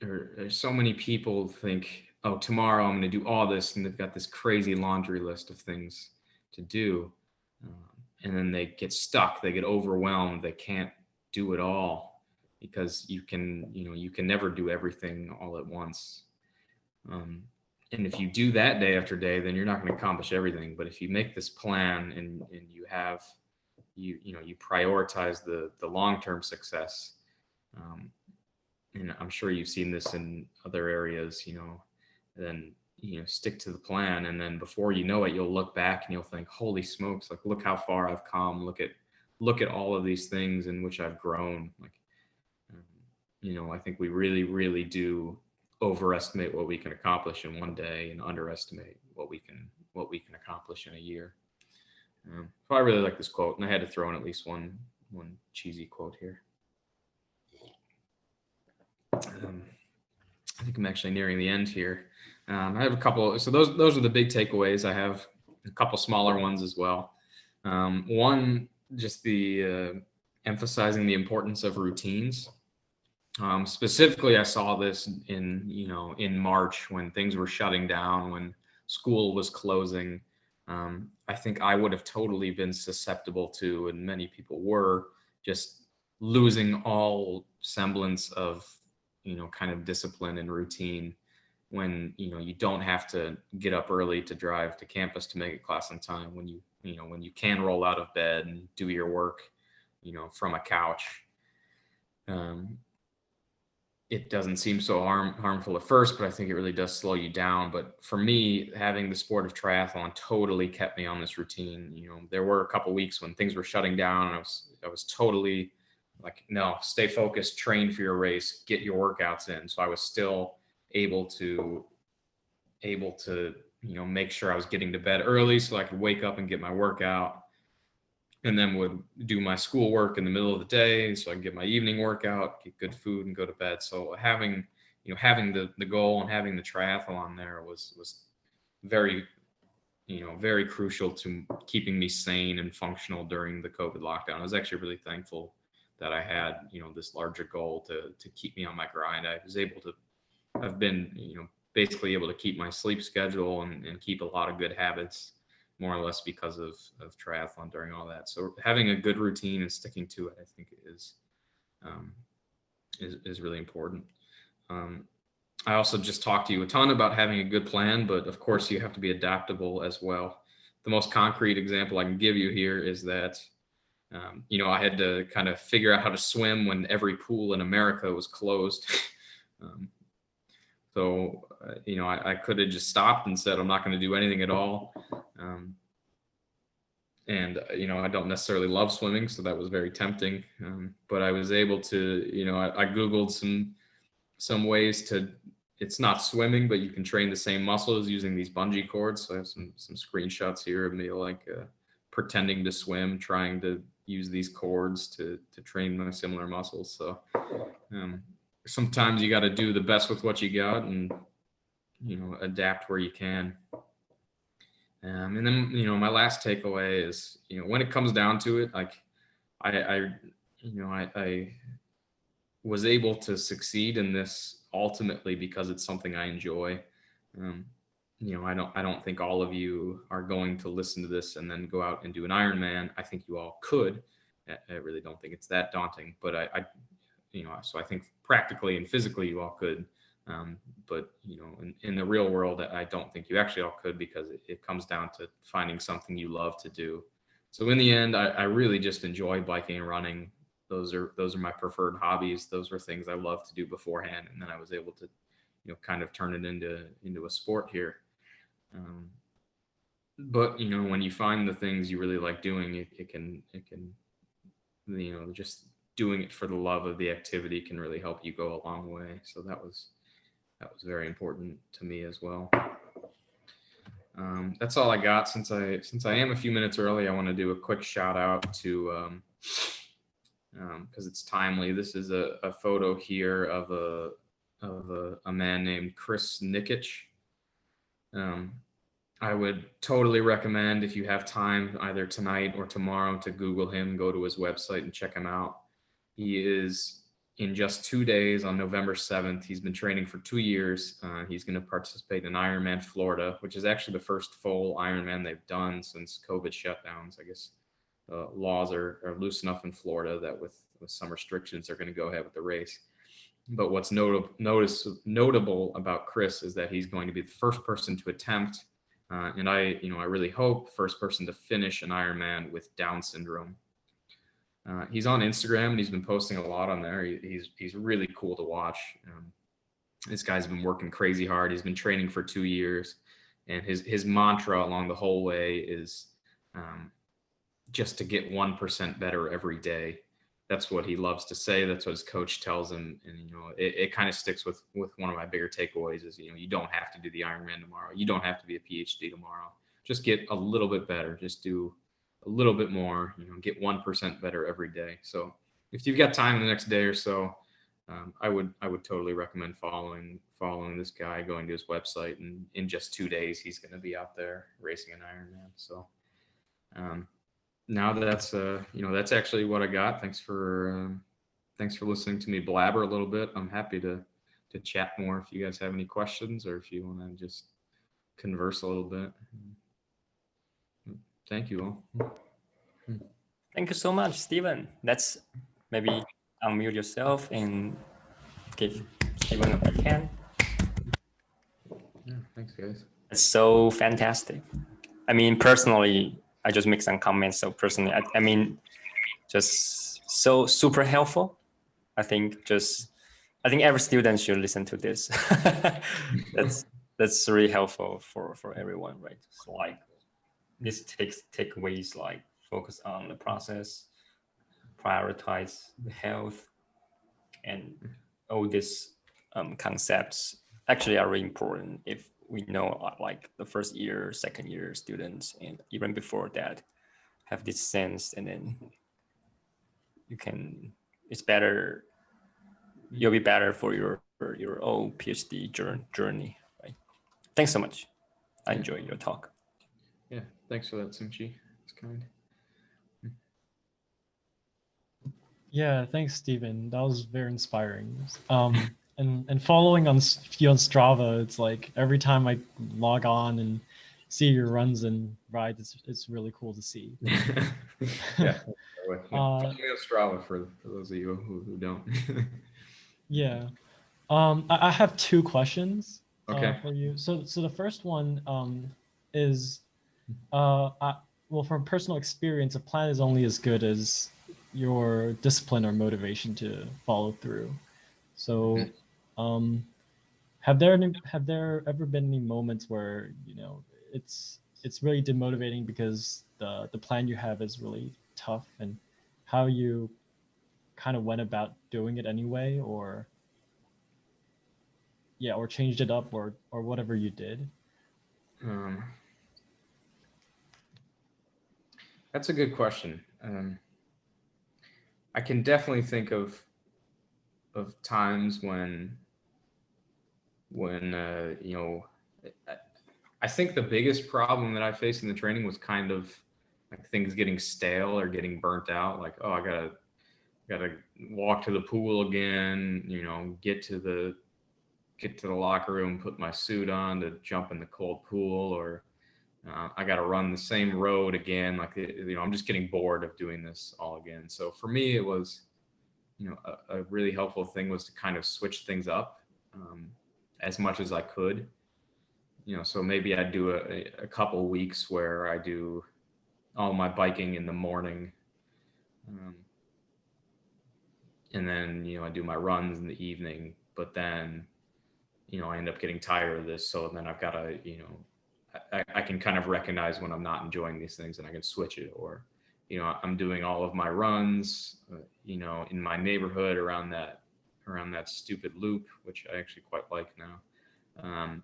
or so many people think, oh, tomorrow I'm going to do all this, and they've got this crazy laundry list of things to do. and then they get stuck, they get overwhelmed, they can't do it all, because you can never do everything all at once. And if you do that day after day, then you're not going to accomplish everything. But if you make this plan and you have, you prioritize the long-term success, and I'm sure you've seen this in other areas, then, stick to the plan. And then before you know it, you'll look back and you'll think, holy smokes, like, look how far I've come. Look at all of these things in which I've grown. Like, I think we really, really do overestimate what we can accomplish in one day and underestimate what we can accomplish in a year. So I really like this quote, and I had to throw in at least one cheesy quote here. I think I'm actually nearing the end here. I have a couple. So those are the big takeaways. I have a couple smaller ones as well. One, just the emphasizing the importance of routines. Specifically, I saw this in March, when things were shutting down, when school was closing. I think I would have totally been susceptible to, and many people were, just losing all semblance of, kind of discipline and routine, when, you don't have to get up early to drive to campus to make a class on time, when you can roll out of bed and do your work, from a couch. It doesn't seem so harmful at first, but I think it really does slow you down. But for me, having the sport of triathlon totally kept me on this routine. There were a couple weeks when things were shutting down, and I was totally like, no, stay focused, train for your race, get your workouts in. So I was still able to make sure I was getting to bed early so I could wake up and get my workout, and then would do my schoolwork in the middle of the day so I can get my evening workout, get good food, and go to bed. So having the goal and having the triathlon there was very, very crucial to keeping me sane and functional during the COVID lockdown. I was actually really thankful that I had, this larger goal to keep me on my grind. I've been, basically able to keep my sleep schedule and keep a lot of good habits, more or less because of triathlon during all that. So having a good routine and sticking to it, I think is really important. I also just talked to you a ton about having a good plan, but of course you have to be adaptable as well. The most concrete example I can give you here is that, I had to kind of figure out how to swim when every pool in America was closed. So, I could have just stopped and said, I'm not going to do anything at all. And, I don't necessarily love swimming, so that was very tempting. But I was able to, I Googled some ways to, it's not swimming, but you can train the same muscles using these bungee cords. So I have some screenshots here of me pretending to swim, trying to use these cords to train my similar muscles. So sometimes you got to do the best with what you got, and adapt where you can. And then my last takeaway is, when it comes down to it, like I was able to succeed in this ultimately because it's something I enjoy. I don't think all of you are going to listen to this and then go out and do an Ironman. I think you all could. I really don't think it's that daunting, but so I think practically and physically you all could. But in the real world, I don't think you actually all could, because it comes down to finding something you love to do. So in the end, I really just enjoy biking and running. Those are my preferred hobbies. Those were things I loved to do beforehand, and then I was able to, kind of turn it into a sport here. But when you find the things you really like doing, it can just doing it for the love of the activity can really help you go a long way. So that was very important to me as well. That's all I got. Since I am a few minutes early, I want to do a quick shout out to, because it's timely. This is a photo here of a man named Chris Nikic. I would totally recommend, if you have time, either tonight or tomorrow, to Google him, go to his website and check him out. He is, in just 2 days, on November 7th, he's been training for 2 years. He's going to participate in Ironman Florida, which is actually the first full Ironman they've done since COVID shutdowns. I guess laws are loose enough in Florida that with some restrictions, they're going to go ahead with the race. But what's notable about Chris is that he's going to be the first person to attempt, and I really hope first person to finish an Ironman with Down syndrome. He's on Instagram and he's been posting a lot on there. He's really cool to watch. This guy's been working crazy hard. He's been training for 2 years, and his mantra along the whole way is just to get 1% better every day. That's what he loves to say. That's what his coach tells him. And, it kind of sticks with one of my bigger takeaways is, you don't have to do the Ironman tomorrow. You don't have to be a PhD tomorrow. Just get a little bit better. Just do a little bit more, get 1% better every day. So if you've got time the next day or so, I would totally recommend following this guy, going to his website, and in just 2 days, he's going to be out there racing an Ironman. So, now that's that's actually what I got. Thanks for listening to me blabber a little bit. I'm happy to chat more if you guys have any questions, or if you want to just converse a little bit. Thank you all. Thank you so much, Stephen. Let's maybe unmute yourself and give Stephen a big hand. Yeah, thanks, guys. It's so fantastic. I mean, personally, I just make some comments. So personally, I mean, just so super helpful. I think every student should listen to this. That's really helpful for everyone, right? So like this takeaways like focus on the process, prioritize the health, and all these concepts actually are really important if we know like the first year, second year students, and even before that have this sense, and then you'll be better for your own PhD journey, right? Thanks so much. I enjoyed your talk. Yeah, thanks for that, Tsung-Chi. It's kind. Yeah, thanks, Stephen. That was very inspiring. And following on you on Strava, it's like every time I log on and see your runs and rides, it's really cool to see. Yeah. Follow me on Strava for those of you who don't. Yeah. I have 2 questions Okay. for you. So the first one is, well, from personal experience, a plan is only as good as your discipline or motivation to follow through. So, have there ever been any moments where it's really demotivating because the plan you have is really tough, and how you kind of went about doing it anyway, or changed it up, or whatever you did? That's a good question. I can definitely think of times when I think the biggest problem that I faced in the training was kind of like things getting stale or getting burnt out. Like, oh, I gotta walk to the pool again, get to the locker room, put my suit on to jump in the cold pool, or I got to run the same road again. Like, I'm just getting bored of doing this all again. So for me, it was, a really helpful thing was to kind of switch things up as much as I could. So maybe I do a couple weeks where I do all my biking in the morning. And then, I do my runs in the evening, but then, I end up getting tired of this. So then I've got to, I can kind of recognize when I'm not enjoying these things, and I can switch it. Or, I'm doing all of my runs, in my neighborhood around that stupid loop, which I actually quite like now. I'm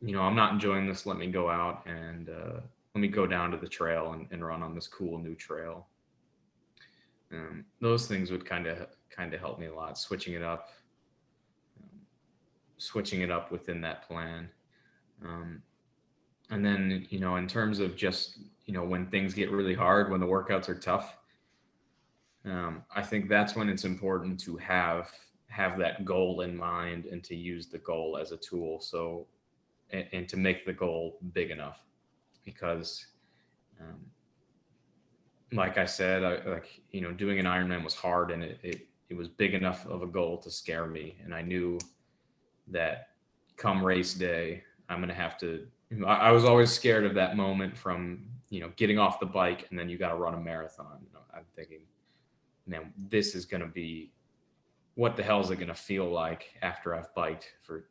not enjoying this. Let me go out and let me go down to the trail and run on this cool new trail. Those things would kind of help me a lot, switching it up within that plan. And then, in terms of just, when things get really hard, when the workouts are tough, I think that's when it's important to have that goal in mind and to use the goal as a tool. So, and to make the goal big enough, because like I said, doing an Ironman was hard, and it was big enough of a goal to scare me. And I knew that come race day, I'm going to have to, I was always scared of that moment from, getting off the bike and then you got to run a marathon. I'm thinking, man, this is going to be, what the hell is it going to feel like after I've biked for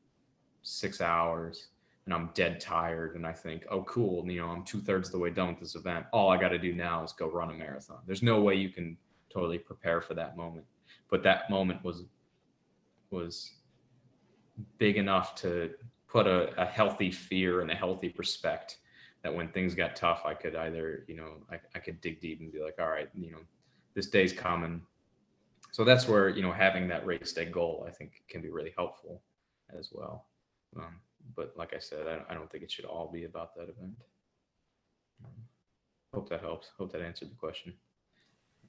6 hours and I'm dead tired? And I think, oh, cool. I'm 2/3 of the way done with this event. All I got to do now is go run a marathon. There's no way you can totally prepare for that moment. But that moment was big enough to put a healthy fear and a healthy respect that when things got tough, I could either, I could dig deep and be like, all right, this day's coming. So that's where, having that race day goal, I think can be really helpful as well. But like I said, I don't think it should all be about that event. Hope that helps. Hope that answered the question.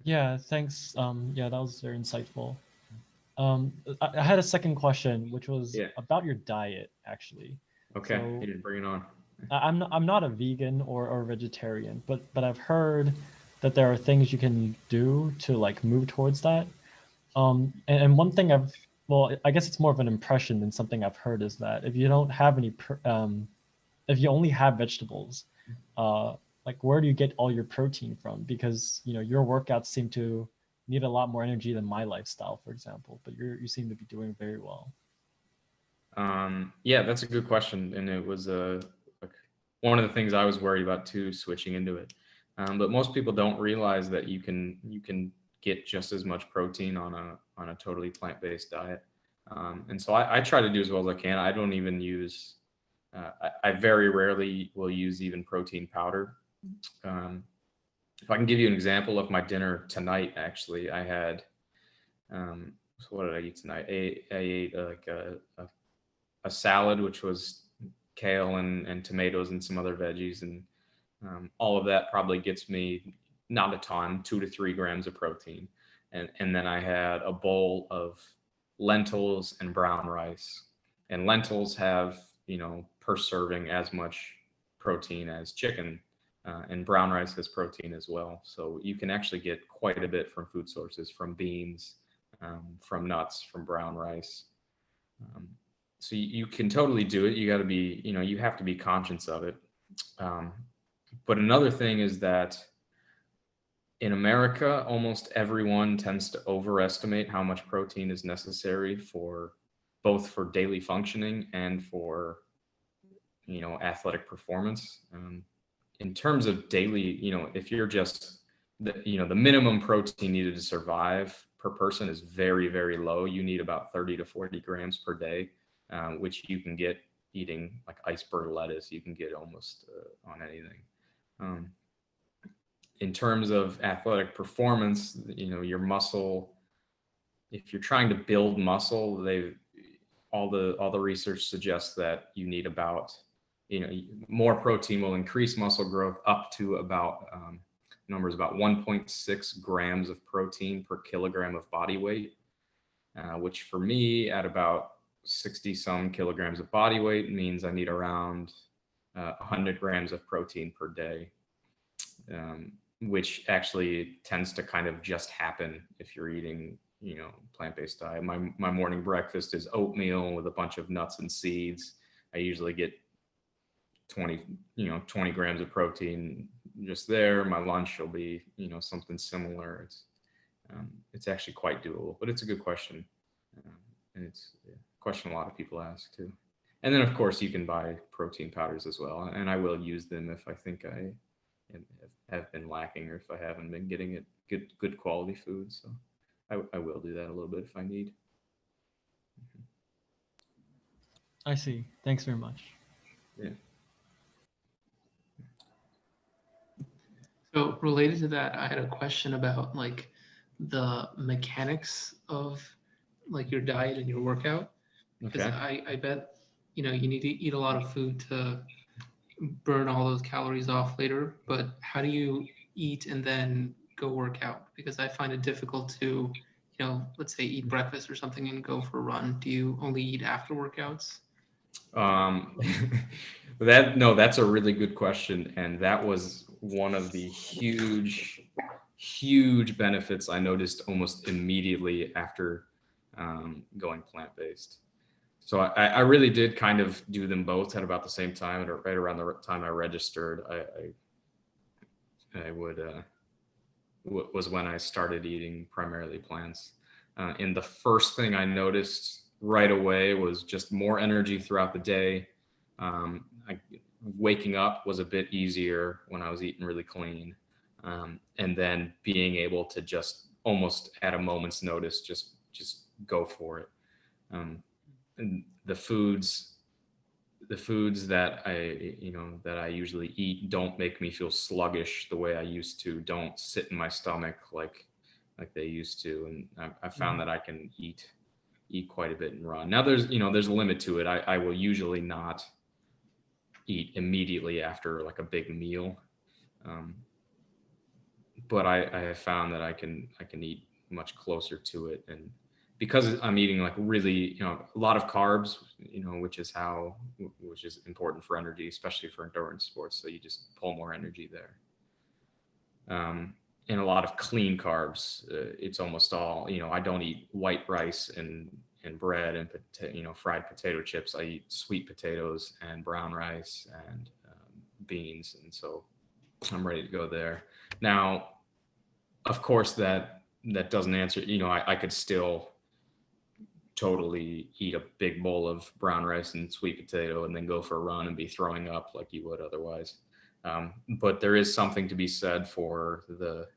Yeah, thanks. Yeah, that was very insightful. I had a second question, which was about your diet, actually. Okay, So, you didn't bring it on. I'm not a vegan or vegetarian, but I've heard that there are things you can do to like move towards that. And one thing I guess it's more of an impression than something I've heard, is that if you don't have if you only have vegetables, like where do you get all your protein from? Because your workouts seem to need a lot more energy than my lifestyle, for example, but you seem to be doing very well. Yeah, that's a good question. And it was one of the things I was worried about too, switching into it. But most people don't realize that you can get just as much protein on a totally plant-based diet. And so I try to do as well as I can. I don't even use, I very rarely will use even protein powder. If I can give you an example of my dinner tonight, actually, I had, so what did I eat tonight? I ate like a salad, which was kale and tomatoes and some other veggies. And all of that probably gets me not a ton, 2 to 3 grams of protein. And then I had a bowl of lentils and brown rice. And lentils have, per serving as much protein as chicken. And brown rice has protein as well. So you can actually get quite a bit from food sources, from beans, from nuts, from brown rice. So you can totally do it. You got to be, you have to be conscious of it. But another thing is that in America, almost everyone tends to overestimate how much protein is necessary for both for daily functioning and for, athletic performance. In terms of daily, if you're just, the minimum protein needed to survive per person is very, very low. You need about 30 to 40 grams per day, which you can get eating like iceberg lettuce. You can get almost on anything. In terms of athletic performance, your muscle, if you're trying to build muscle, all the research suggests that you need about, more protein will increase muscle growth up to about numbers about 1.6 grams of protein per kilogram of body weight, which for me at about 60 some kilograms of body weight means I need around 100 grams of protein per day, which actually tends to kind of just happen if you're eating, plant-based diet. My morning breakfast is oatmeal with a bunch of nuts and seeds. I usually get 20 grams of protein just there. My lunch will be, something similar. It's actually quite doable, but it's a good question. And it's a question a lot of people ask too. And then of course you can buy protein powders as well. And I will use them if I think I have been lacking, or if I haven't been getting it good quality food. So I will do that a little bit if I need. I see. Thanks very much. Yeah. So related to that, I had a question about like the mechanics of like your diet and your workout. Because Okay. I bet, you need to eat a lot of food to burn all those calories off later, but how do you eat and then go work out? Because I find it difficult to, let's say eat breakfast or something and go for a run. Do you only eat after workouts? That's a really good question. And that was one of the huge huge benefits I noticed almost immediately after going plant-based. So I really did kind of do them both at about the same time, and right around the time I registered, I was when I started eating primarily plants. And the first thing I noticed right away was just more energy throughout the day. Waking up was a bit easier when I was eating really clean. And then being able to just almost at a moment's notice, just go for it. And the foods that I usually eat don't make me feel sluggish the way I used to, don't sit in my stomach like they used to. And I found that I can eat quite a bit and run. Now there's a limit to it. I will usually not eat immediately after like a big meal. But I have found that I can eat much closer to it, and because I'm eating like really, a lot of carbs, which is important for energy, especially for endurance sports. So you just pull more energy there. And a lot of clean carbs. It's almost all, I don't eat white rice and bread and fried potato chips. I eat sweet potatoes and brown rice and beans, and so I'm ready to go there. Now, of course, that doesn't answer. I could still totally eat a big bowl of brown rice and sweet potato and then go for a run and be throwing up like you would otherwise. But there is something to be said for the,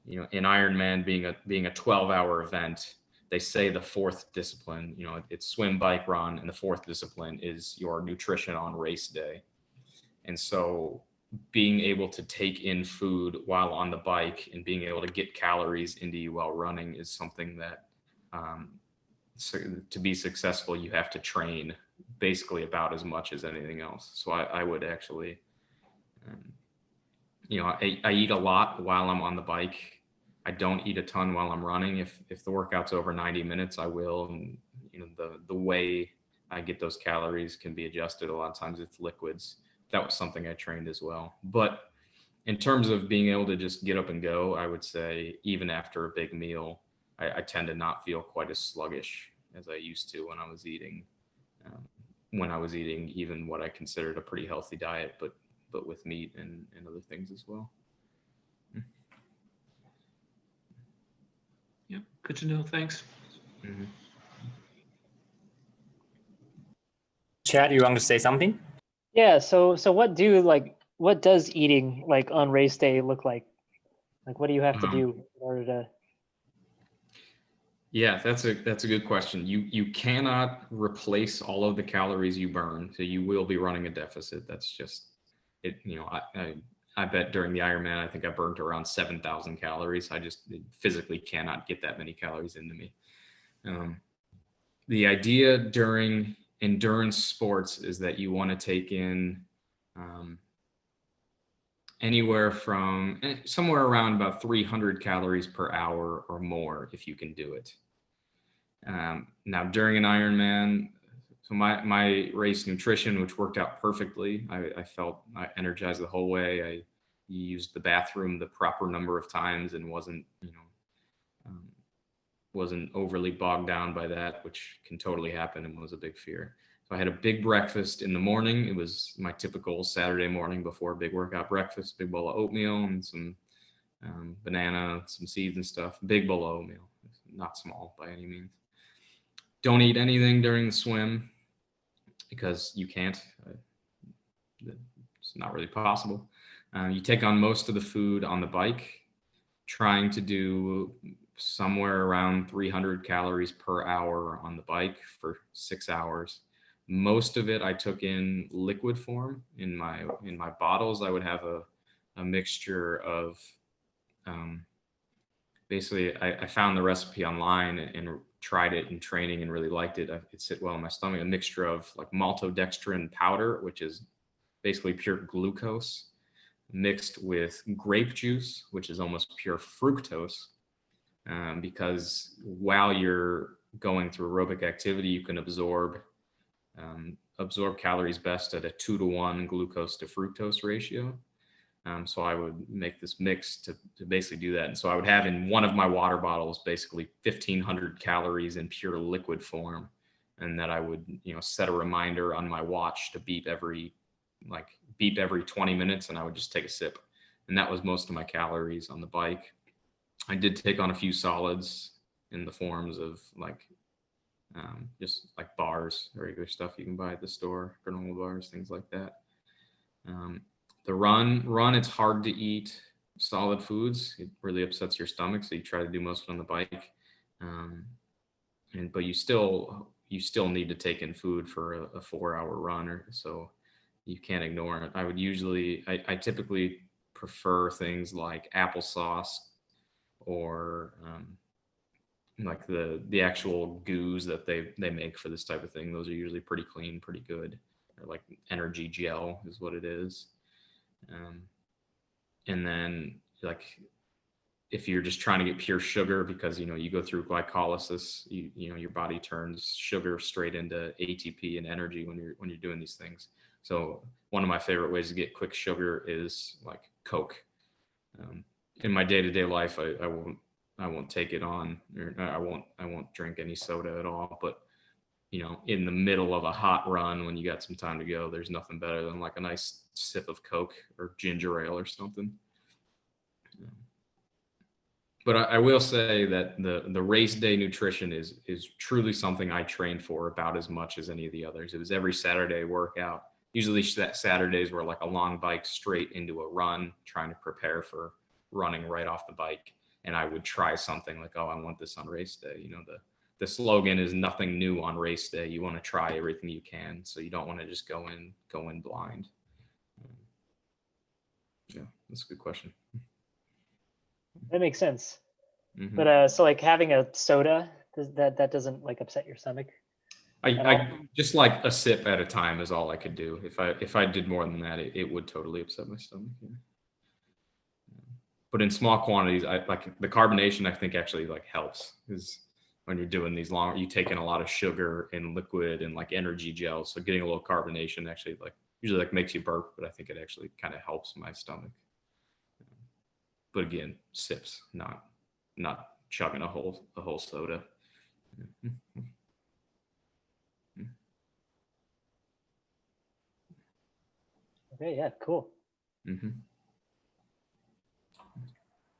in Ironman being a 12-hour event. They say the fourth discipline, it's swim, bike, run, and the fourth discipline is your nutrition on race day. And so being able to take in food while on the bike and being able to get calories into you while running is something that, so to be successful, you have to train basically about as much as anything else. So I would actually, I eat a lot while I'm on the bike. I don't eat a ton while I'm running. If the workout's over 90 minutes, I will. And the way I get those calories can be adjusted. A lot of times it's liquids. That was something I trained as well. But in terms of being able to just get up and go, I would say even after a big meal, I tend to not feel quite as sluggish as I used to when I was eating even what I considered a pretty healthy diet, but with meat and other things as well. Yep, good to know. Thanks. Mm-hmm. Chad, you want to say something? Yeah. So what does eating like on race day look like? Like, what do you have to do in order to? Yeah, that's a good question. You cannot replace all of the calories you burn, so you will be running a deficit. That's just it. I bet during the Ironman, I think I burned around 7,000 calories. I just physically cannot get that many calories into me. The idea during endurance sports is that you want to take in anywhere from somewhere around about 300 calories per hour or more if you can do it. Now during an Ironman, so my race nutrition, which worked out perfectly, I felt energized the whole way. I used the bathroom the proper number of times and wasn't overly bogged down by that, which can totally happen and was a big fear. So I had a big breakfast in the morning. It was my typical Saturday morning before a big workout breakfast, big bowl of oatmeal and some banana, some seeds and stuff. Big bowl of oatmeal, not small by any means. Don't eat anything during the swim because you can't. It's not really possible. You take on most of the food on the bike, trying to do somewhere around 300 calories per hour on the bike for 6 hours. Most of it I took in liquid form. In my bottles, I would have a mixture of basically I found the recipe online and tried it in training and really liked it. It sit well in my stomach. A mixture of like maltodextrin powder, which is basically pure glucose, mixed with grape juice, which is almost pure fructose. Because while you're going through aerobic activity, you can absorb calories best at a 2-to-1 glucose to fructose ratio. So I would make this mix to basically do that. And so I would have in one of my water bottles basically 1,500 calories in pure liquid form, and that I would, set a reminder on my watch to beep every 20 minutes, and I would just take a sip. And that was most of my calories on the bike. I did take on a few solids in the forms of just like bars, regular stuff you can buy at the store, granola bars, things like that. The run, it's hard to eat solid foods. It really upsets your stomach, so you try to do most of it on the bike. But you still need to take in food for a 4-hour run, or so you can't ignore it. I typically prefer things like applesauce, or like the actual goos that they make for this type of thing. Those are usually pretty clean, pretty good. Or like energy gel is what it is. And then like if you're just trying to get pure sugar, because you go through glycolysis, your body turns sugar straight into ATP and energy when you're doing these things. So one of my favorite ways to get quick sugar is like Coke. In my day-to-day life, I won't take it on, or I won't drink any soda at all. But in the middle of a hot run, when you got some time to go, there's nothing better than like a nice sip of Coke or ginger ale or something. But I will say that the race day nutrition is truly something I trained for about as much as any of the others. It was every Saturday workout. Usually Saturdays were like a long bike straight into a run, trying to prepare for running right off the bike. And I would try something like, oh, I want this on race day. The slogan is nothing new on race day. You want to try everything you can. So you don't want to just go in blind. Yeah, that's a good question. That makes sense. Mm-hmm. But so like having a soda, that doesn't like upset your stomach? I just like a sip at a time is all I could do. If I did more than that, it would totally upset my stomach. Yeah. But in small quantities, I like the carbonation. I think actually like helps, because when you're doing these long, you take in a lot of sugar and liquid and like energy gels. So getting a little carbonation actually usually makes you burp, but I think it actually kind of helps my stomach. But again, sips, not chugging a whole soda. Okay, yeah, cool. Mm-hmm.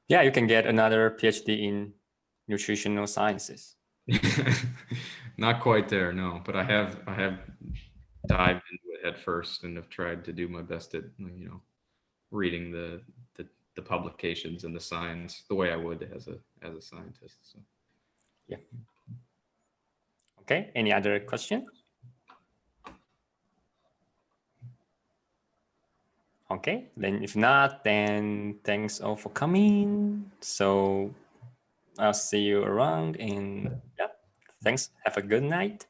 Yeah, you can get another PhD in nutritional sciences. Not quite there, no. But I have dived into it head first, and have tried to do my best at reading the publications and the science the way I would as a scientist. So. Yeah. Okay. Any other question? Okay. Then if not, then thanks all for coming. So I'll see you around, and yeah, thanks. Have a good night.